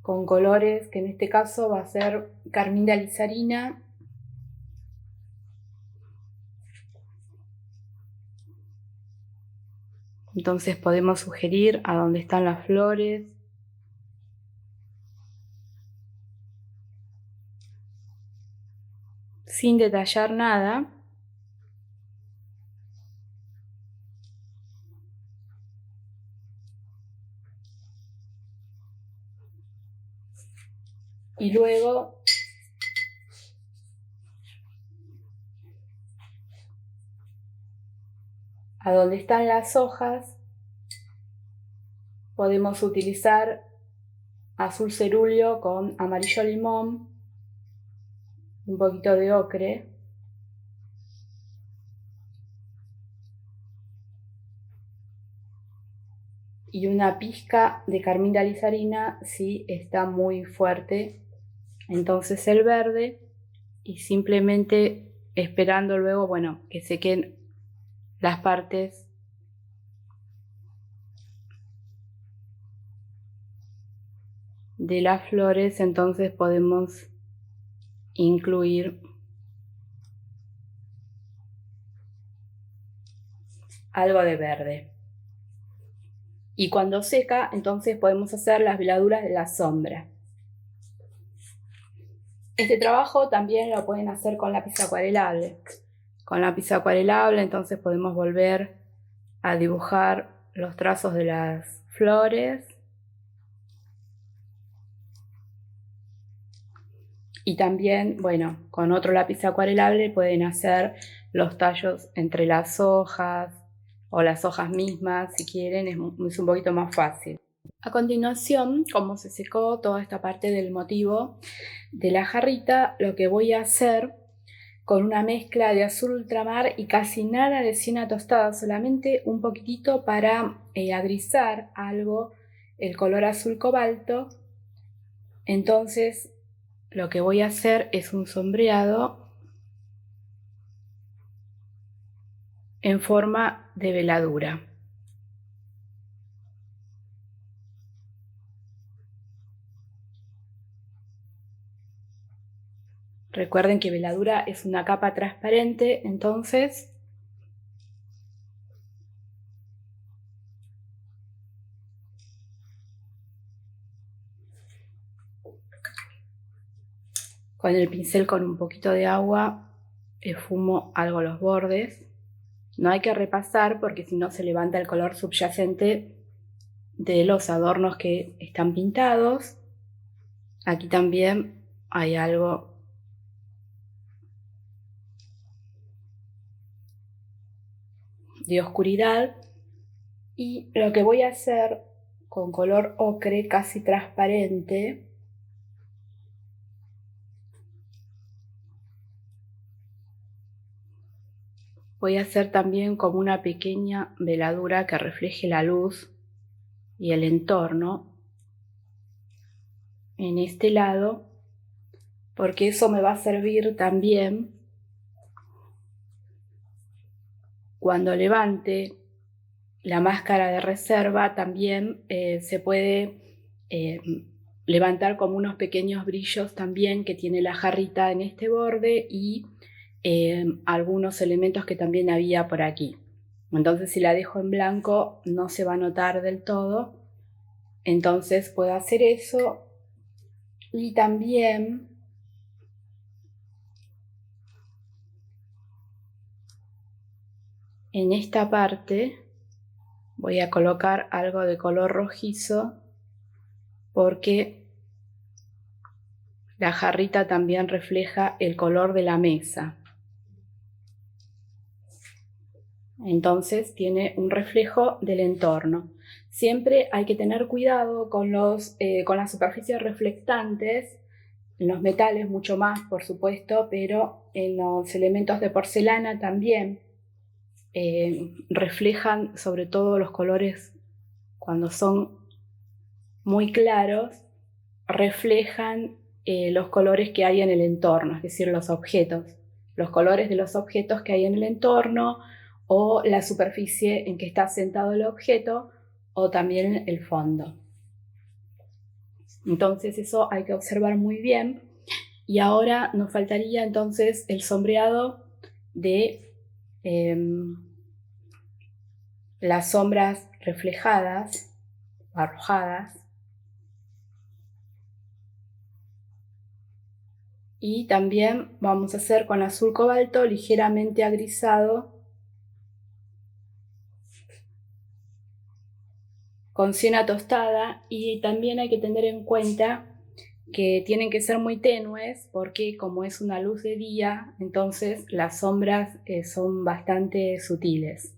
con colores que en este caso va a ser carmín de alizarina, entonces podemos sugerir a dónde están las flores, sin detallar nada. Y luego a donde están las hojas podemos utilizar azul cerúleo con amarillo limón, un poquito de ocre, y una pizca de carmín de alizarina si está muy fuerte, entonces el verde, y simplemente esperando luego, bueno, que sequen las partes de las flores, entonces podemos incluir algo de verde. Y cuando seca, entonces podemos hacer las veladuras de la sombra. Este trabajo también lo pueden hacer con lápiz acuarelable. Con lápiz acuarelable, entonces podemos volver a dibujar los trazos de las flores. Y también, bueno, con otro lápiz acuarelable pueden hacer los tallos entre las hojas o las hojas mismas, si quieren, es un poquito más fácil. A continuación, como se secó toda esta parte del motivo de la jarrita, lo que voy a hacer con una mezcla de azul ultramar y casi nada de siena tostada, solamente un poquitito para agrisar algo el color azul cobalto. Entonces lo que voy a hacer es un sombreado en forma de veladura. Recuerden que veladura es una capa transparente, entonces con el pincel con un poquito de agua esfumo algo los bordes. No hay que repasar porque si no se levanta el color subyacente de los adornos que están pintados. Aquí también hay algo de oscuridad y lo que voy a hacer con color ocre casi transparente voy a hacer también como una pequeña veladura que refleje la luz y el entorno en este lado, porque eso me va a servir también cuando levante la máscara de reserva. También se puede levantar como unos pequeños brillos también que tiene la jarrita en este borde y algunos elementos que también había por aquí. Entonces si la dejo en blanco no se va a notar del todo, entonces puedo hacer eso. Y también en esta parte voy a colocar algo de color rojizo porque la jarrita también refleja el color de la mesa. Entonces tiene un reflejo del entorno. Siempre hay que tener cuidado con las superficies reflectantes, en los metales mucho más, por supuesto, pero en los elementos de porcelana también reflejan, sobre todo los colores cuando son muy claros, reflejan los colores que hay en el entorno, es decir, los objetos, los colores de los objetos que hay en el entorno o la superficie en que está sentado el objeto o también el fondo. Entonces eso hay que observar muy bien. Y ahora nos faltaría entonces el sombreado de las sombras reflejadas, arrojadas. Y también vamos a hacer con azul cobalto ligeramente agrisado con siena tostada, y también hay que tener en cuenta que tienen que ser muy tenues porque como es una luz de día, entonces las sombras son bastante sutiles.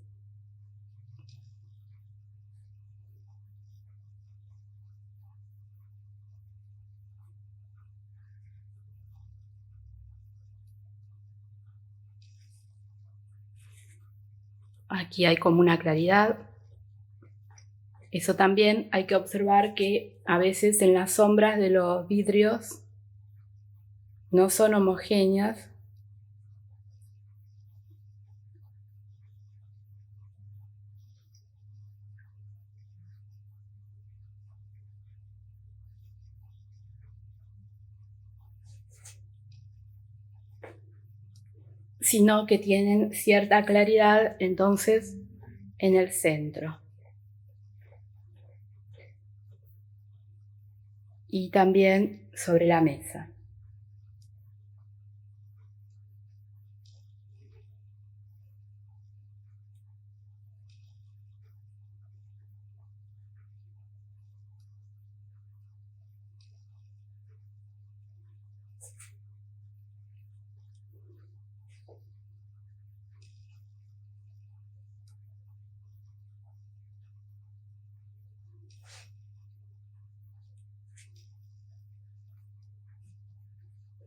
Aquí hay como una claridad. Eso también hay que observar que a veces en las sombras de los vidrios no son homogéneas. Sino que tienen cierta claridad entonces en el centro. Y también sobre la mesa.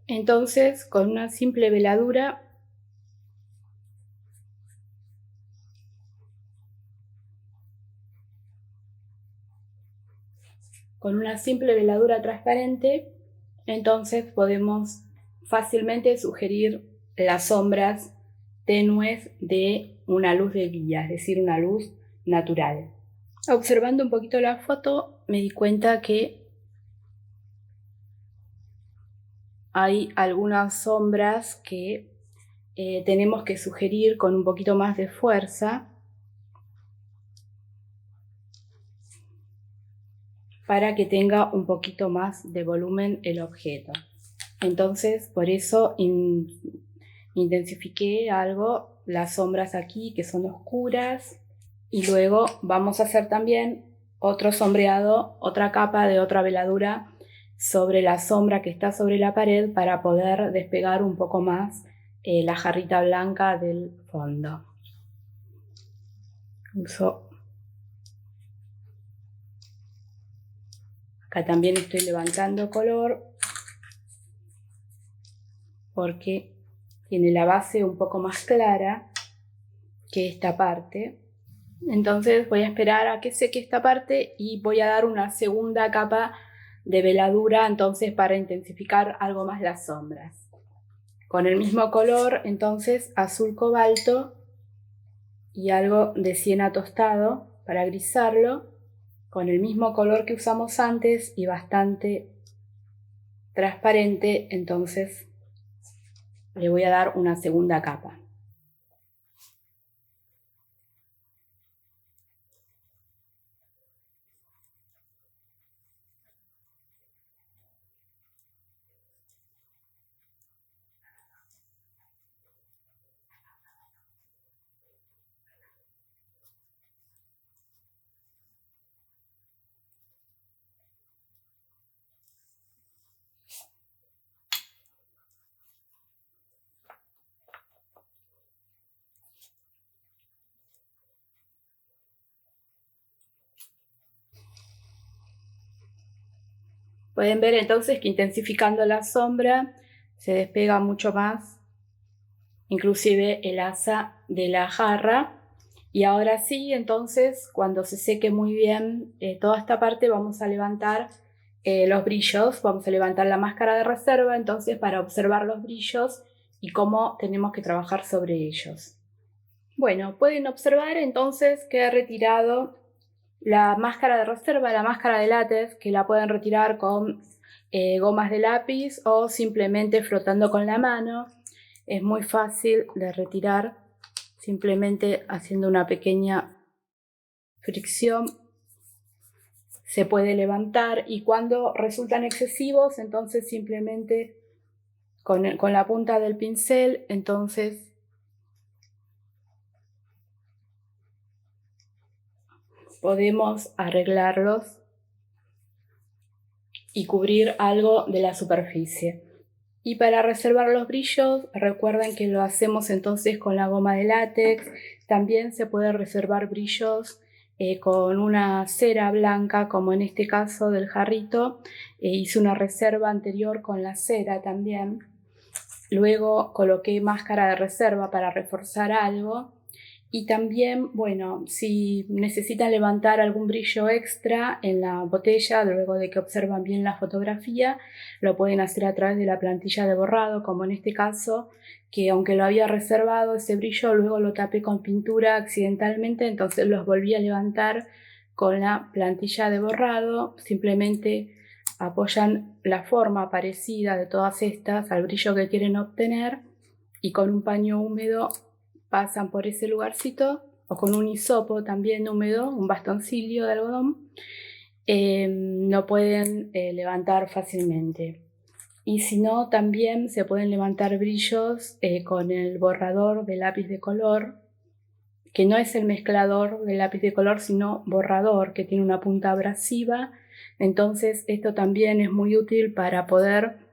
Entonces, con una simple veladura transparente, entonces podemos fácilmente sugerir las sombras tenues de una luz de guía, es decir, una luz natural. Observando un poquito la foto, me di cuenta que hay algunas sombras que tenemos que sugerir con un poquito más de fuerza para que tenga un poquito más de volumen el objeto. Entonces, por eso intensifiqué algo las sombras aquí, que son oscuras, y luego vamos a hacer también otro sombreado, otra capa de otra veladura sobre la sombra que está sobre la pared para poder despegar un poco más la jarrita blanca del fondo. Acá también estoy levantando color porque tiene la base un poco más clara que esta parte. Entonces voy a esperar a que seque esta parte y voy a dar una segunda capa de veladura entonces para intensificar algo más las sombras. Con el mismo color, entonces azul cobalto y algo de siena tostado para grisarlo, con el mismo color que usamos antes y bastante transparente, entonces le voy a dar una segunda capa. Pueden ver entonces que intensificando la sombra se despega mucho más, inclusive el asa de la jarra. Y ahora sí, entonces, cuando se seque muy bien toda esta parte, vamos a levantar los brillos, vamos a levantar la máscara de reserva, entonces, para observar los brillos y cómo tenemos que trabajar sobre ellos. Bueno, pueden observar entonces que he retirado la máscara de reserva, la máscara de látex, que la pueden retirar con gomas de lápiz o simplemente frotando con la mano. Es muy fácil de retirar, simplemente haciendo una pequeña fricción se puede levantar, y cuando resultan excesivos, entonces simplemente con la punta del pincel, entonces podemos arreglarlos y cubrir algo de la superficie. Y para reservar los brillos, recuerden que lo hacemos entonces con la goma de látex. También se puede reservar brillos con una cera blanca, como en este caso del jarrito. Hice una reserva anterior con la cera también. Luego coloqué máscara de reserva para reforzar algo. Y también, bueno, si necesitan levantar algún brillo extra en la botella, luego de que observan bien la fotografía, lo pueden hacer a través de la plantilla de borrado, como en este caso, que aunque lo había reservado ese brillo, luego lo tapé con pintura accidentalmente, entonces los volví a levantar con la plantilla de borrado. Simplemente apoyan la forma parecida de todas estas al brillo que quieren obtener y con un paño húmedo pasan por ese lugarcito, o con un hisopo también húmedo, un bastoncillo de algodón, lo pueden levantar fácilmente. Y si no, también se pueden levantar brillos con el borrador de lápiz de color, que no es el mezclador de lápiz de color, sino borrador, que tiene una punta abrasiva. Entonces esto también es muy útil para poder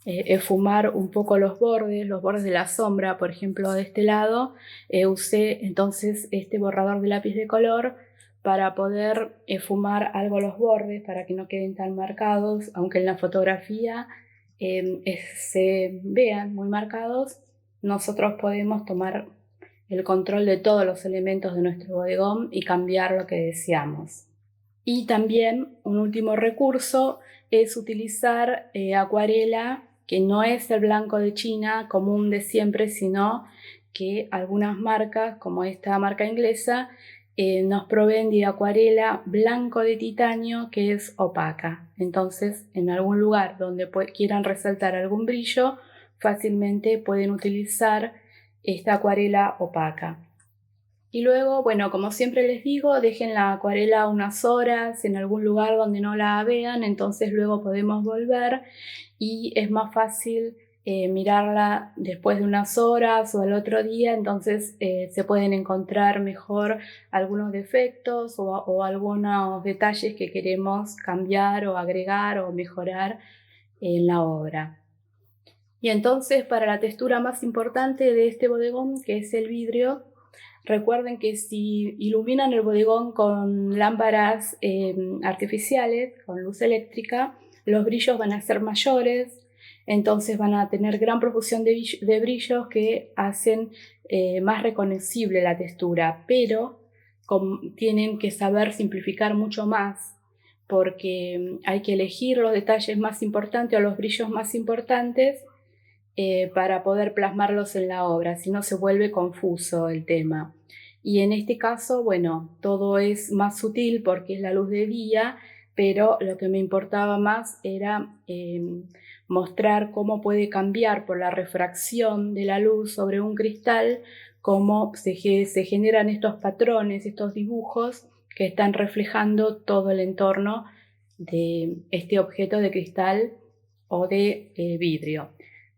esfumar un poco los bordes de la sombra. Por ejemplo, de este lado usé entonces este borrador de lápiz de color para poder esfumar algo los bordes, para que no queden tan marcados, aunque en la fotografía se vean muy marcados, nosotros podemos tomar el control de todos los elementos de nuestro bodegón y cambiar lo que deseamos. Y también un último recurso es utilizar acuarela, que no es el blanco de China común de siempre, sino que algunas marcas, como esta marca inglesa, nos proveen de acuarela blanco de titanio que es opaca. Entonces, en algún lugar donde quieran resaltar algún brillo, fácilmente pueden utilizar esta acuarela opaca. Y luego, bueno, como siempre les digo, dejen la acuarela unas horas en algún lugar donde no la vean, entonces luego podemos volver y es más fácil mirarla después de unas horas o al otro día, entonces se pueden encontrar mejor algunos defectos o algunos detalles que queremos cambiar o agregar o mejorar en la obra. Y entonces, para la textura más importante de este bodegón, que es el vidrio, recuerden que si iluminan el bodegón con lámparas artificiales, con luz eléctrica, los brillos van a ser mayores, entonces van a tener gran profusión de brillos que hacen más reconocible la textura, pero tienen que saber simplificar mucho más, porque hay que elegir los detalles más importantes o los brillos más importantes para poder plasmarlos en la obra, si no se vuelve confuso el tema. Y en este caso, bueno, todo es más sutil porque es la luz de día, pero lo que me importaba más era mostrar cómo puede cambiar por la refracción de la luz sobre un cristal, cómo se generan estos patrones, estos dibujos que están reflejando todo el entorno de este objeto de cristal o de vidrio.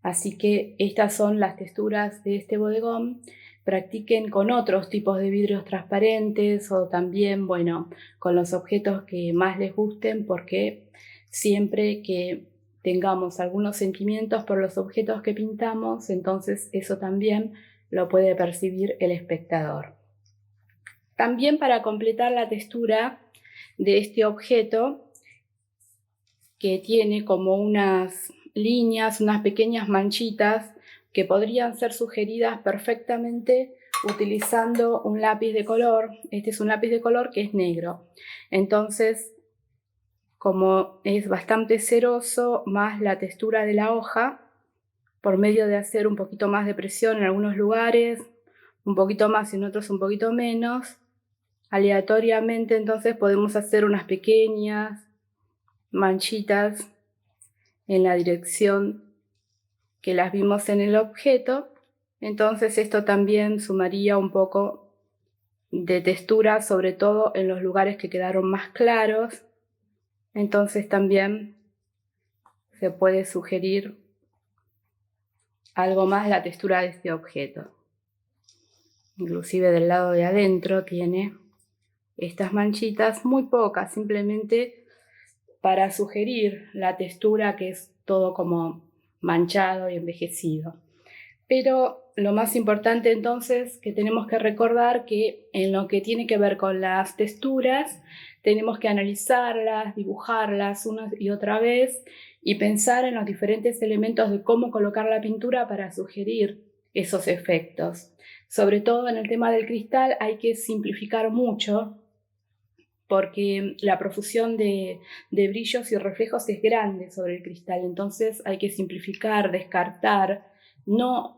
Así que estas son las texturas de este bodegón. Practiquen con otros tipos de vidrios transparentes o también, bueno, con los objetos que más les gusten, porque siempre que tengamos algunos sentimientos por los objetos que pintamos, entonces eso también lo puede percibir el espectador. También, para completar la textura de este objeto, que tiene como unas líneas, unas pequeñas manchitas que podrían ser sugeridas perfectamente utilizando un lápiz de color. Este es un lápiz de color que es negro. Entonces, como es bastante ceroso, más la textura de la hoja, por medio de hacer un poquito más de presión en algunos lugares, un poquito más y en otros un poquito menos, aleatoriamente entonces podemos hacer unas pequeñas manchitas en la dirección que las vimos en el objeto. Entonces esto también sumaría un poco de textura, sobre todo en los lugares que quedaron más claros. Entonces también se puede sugerir algo más la textura de este objeto. Inclusive del lado de adentro tiene estas manchitas, muy pocas, simplemente para sugerir la textura, que es todo como manchado y envejecido. Pero lo más importante entonces que tenemos que recordar que en lo que tiene que ver con las texturas, tenemos que analizarlas, dibujarlas una y otra vez y pensar en los diferentes elementos de cómo colocar la pintura para sugerir esos efectos. Sobre todo en el tema del cristal hay que simplificar mucho, porque la profusión de brillos y reflejos es grande sobre el cristal, entonces hay que simplificar, descartar, no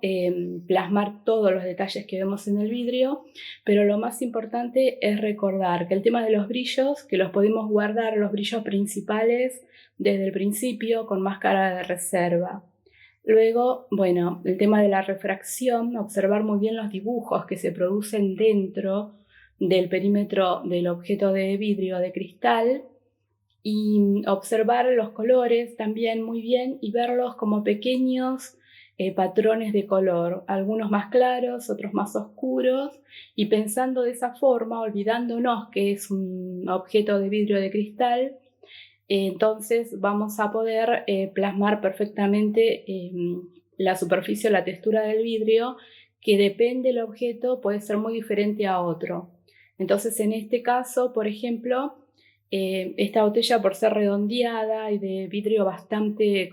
plasmar todos los detalles que vemos en el vidrio, pero lo más importante es recordar que el tema de los brillos, que los podemos guardar, los brillos principales, desde el principio con máscara de reserva. Luego, bueno, el tema de la refracción, observar muy bien los dibujos que se producen dentro del perímetro del objeto de vidrio de cristal y observar los colores también muy bien y verlos como pequeños patrones de color, algunos más claros, otros más oscuros, y pensando de esa forma, olvidándonos que es un objeto de vidrio de cristal, entonces vamos a poder plasmar perfectamente la superficie o la textura del vidrio, que depende del objeto, puede ser muy diferente a otro. Entonces, en este caso, por ejemplo, Esta botella, por ser redondeada y de vidrio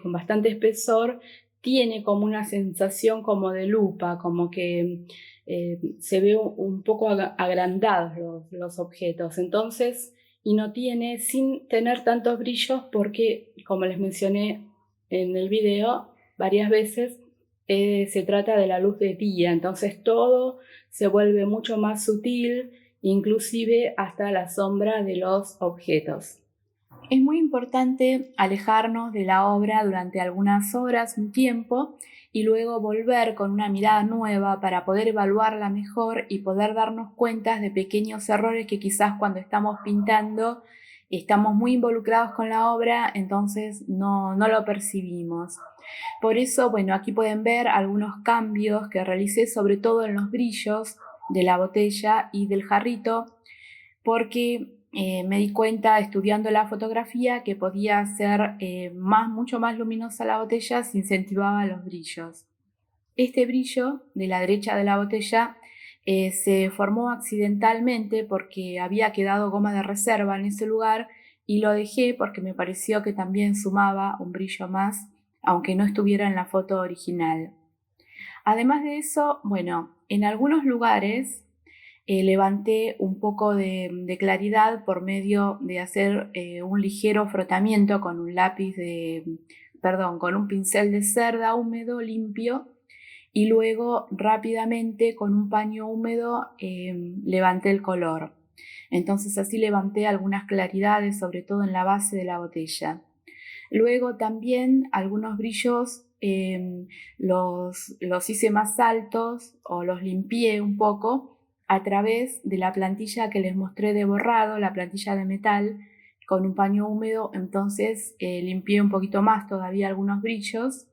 con bastante espesor, tiene como una sensación como de lupa, como que se ve un poco agrandados los objetos. Entonces, y no tiene, sin tener tantos brillos, porque, como les mencioné en el video varias veces, se trata de la luz de día. Entonces todo se vuelve mucho más sutil, inclusive hasta la sombra de los objetos. Es muy importante alejarnos de la obra durante algunas horas, un tiempo, y luego volver con una mirada nueva para poder evaluarla mejor y poder darnos cuenta de pequeños errores que quizás cuando estamos pintando estamos muy involucrados con la obra, entonces no lo percibimos. Por eso, bueno, aquí pueden ver algunos cambios que realicé, sobre todo en los brillos de la botella y del jarrito, porque me di cuenta estudiando la fotografía que podía hacer mucho más luminosa la botella si incentivaba los brillos. Este brillo de la derecha de la botella se formó accidentalmente porque había quedado goma de reserva en ese lugar y lo dejé porque me pareció que también sumaba un brillo más, aunque no estuviera en la foto original. Además de eso, bueno, en algunos lugares levanté un poco de claridad por medio de hacer un ligero frotamiento con con un pincel de cerda húmedo limpio, y luego rápidamente con un paño húmedo levanté el color. Entonces así levanté algunas claridades, sobre todo en la base de la botella. Luego también algunos brillos los hice más altos o los limpié un poco a través de la plantilla que les mostré de borrado, la plantilla de metal, con un paño húmedo. Entonces limpié un poquito más todavía algunos brillos,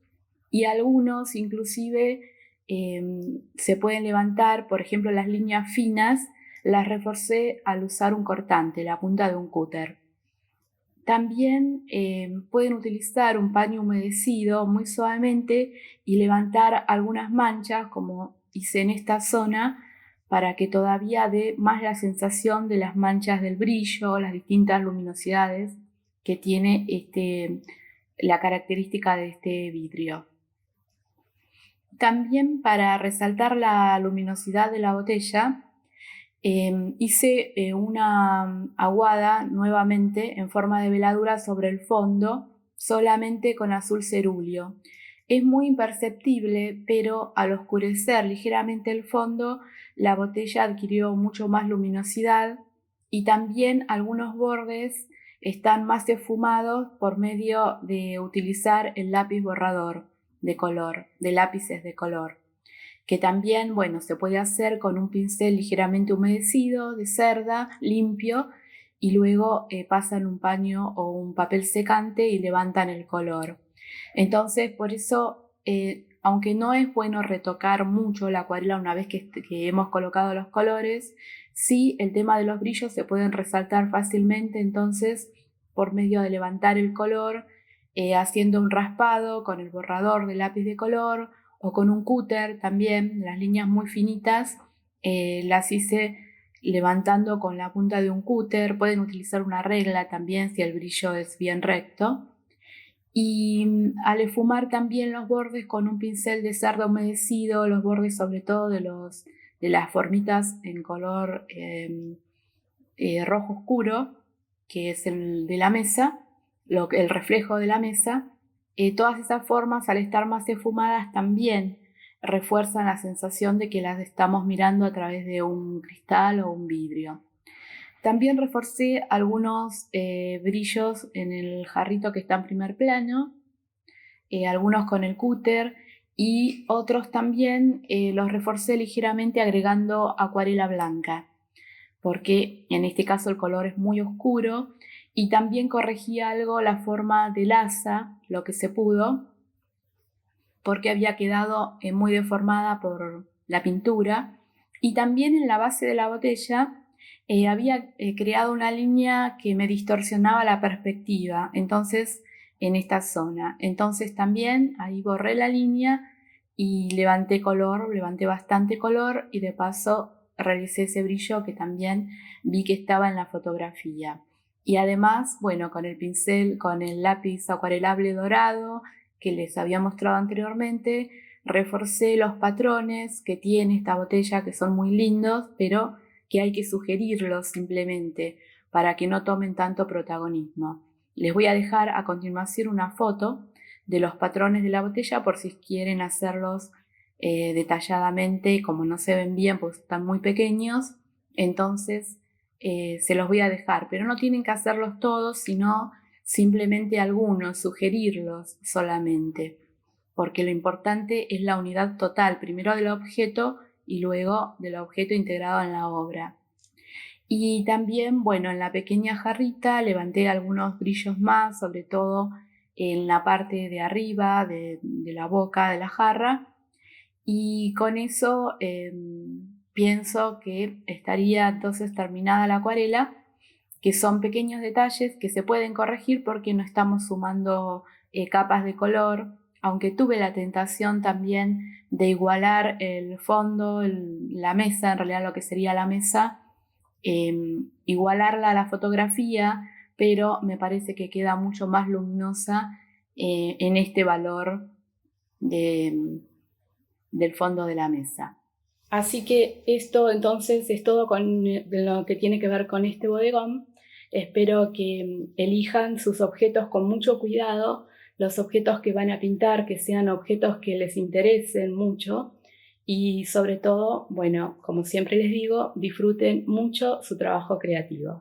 y algunos inclusive se pueden levantar, por ejemplo las líneas finas las reforcé al usar un cortante, la punta de un cúter. También pueden utilizar un paño humedecido muy suavemente y levantar algunas manchas, como hice en esta zona, para que todavía dé más la sensación de las manchas del brillo, las distintas luminosidades que tiene la característica de este vidrio. También, para resaltar la luminosidad de la botella, hice una aguada nuevamente en forma de veladura sobre el fondo, solamente con azul cerúleo. Es muy imperceptible, pero al oscurecer ligeramente el fondo, la botella adquirió mucho más luminosidad, y también algunos bordes están más esfumados por medio de utilizar el lápiz borrador de color, de lápices de color, que también, bueno, se puede hacer con un pincel ligeramente humedecido de cerda, limpio, y luego pasan un paño o un papel secante y levantan el color. Entonces, por eso, aunque no es bueno retocar mucho la acuarela una vez que hemos colocado los colores, sí, el tema de los brillos se pueden resaltar fácilmente, entonces, por medio de levantar el color, haciendo un raspado con el borrador de lápiz de color, o con un cúter también, las líneas muy finitas, las hice levantando con la punta de un cúter. Pueden utilizar una regla también si el brillo es bien recto. Y al esfumar también los bordes con un pincel de cerda humedecido, los bordes sobre todo de las formitas en color rojo oscuro, que es el de la mesa, el reflejo de la mesa, todas esas formas, al estar más esfumadas, también refuerzan la sensación de que las estamos mirando a través de un cristal o un vidrio. También reforcé algunos brillos en el jarrito que está en primer plano, algunos con el cúter, y otros también los reforcé ligeramente agregando acuarela blanca, porque en este caso el color es muy oscuro, y también corregí algo la forma del asa, lo que se pudo, porque había quedado muy deformada por la pintura. Y también en la base de la botella había creado una línea que me distorsionaba la perspectiva, entonces en esta zona. Entonces también ahí borré la línea y levanté color, levanté bastante color, y de paso realicé ese brillo que también vi que estaba en la fotografía. Y además, bueno, con el pincel, con el lápiz acuarelable dorado que les había mostrado anteriormente, reforcé los patrones que tiene esta botella, que son muy lindos, pero que hay que sugerirlos simplemente para que no tomen tanto protagonismo. Les voy a dejar a continuación una foto de los patrones de la botella por si quieren hacerlos detalladamente. Como no se ven bien pues están muy pequeños, entonces se los voy a dejar, pero no tienen que hacerlos todos, sino simplemente algunos, sugerirlos solamente, porque lo importante es la unidad total, primero del objeto y luego del objeto integrado en la obra. Y también, bueno, en la pequeña jarrita levanté algunos brillos más, sobre todo en la parte de arriba de la boca de la jarra, y con eso pienso que estaría entonces terminada la acuarela, que son pequeños detalles que se pueden corregir porque no estamos sumando capas de color, aunque tuve la tentación también de igualar el fondo, la mesa, en realidad lo que sería la mesa, igualarla a la fotografía, pero me parece que queda mucho más luminosa en este valor del fondo de la mesa. Así que esto entonces es todo con lo que tiene que ver con este bodegón. Espero que elijan sus objetos con mucho cuidado, los objetos que van a pintar, que sean objetos que les interesen mucho y sobre todo, bueno, como siempre les digo, disfruten mucho su trabajo creativo.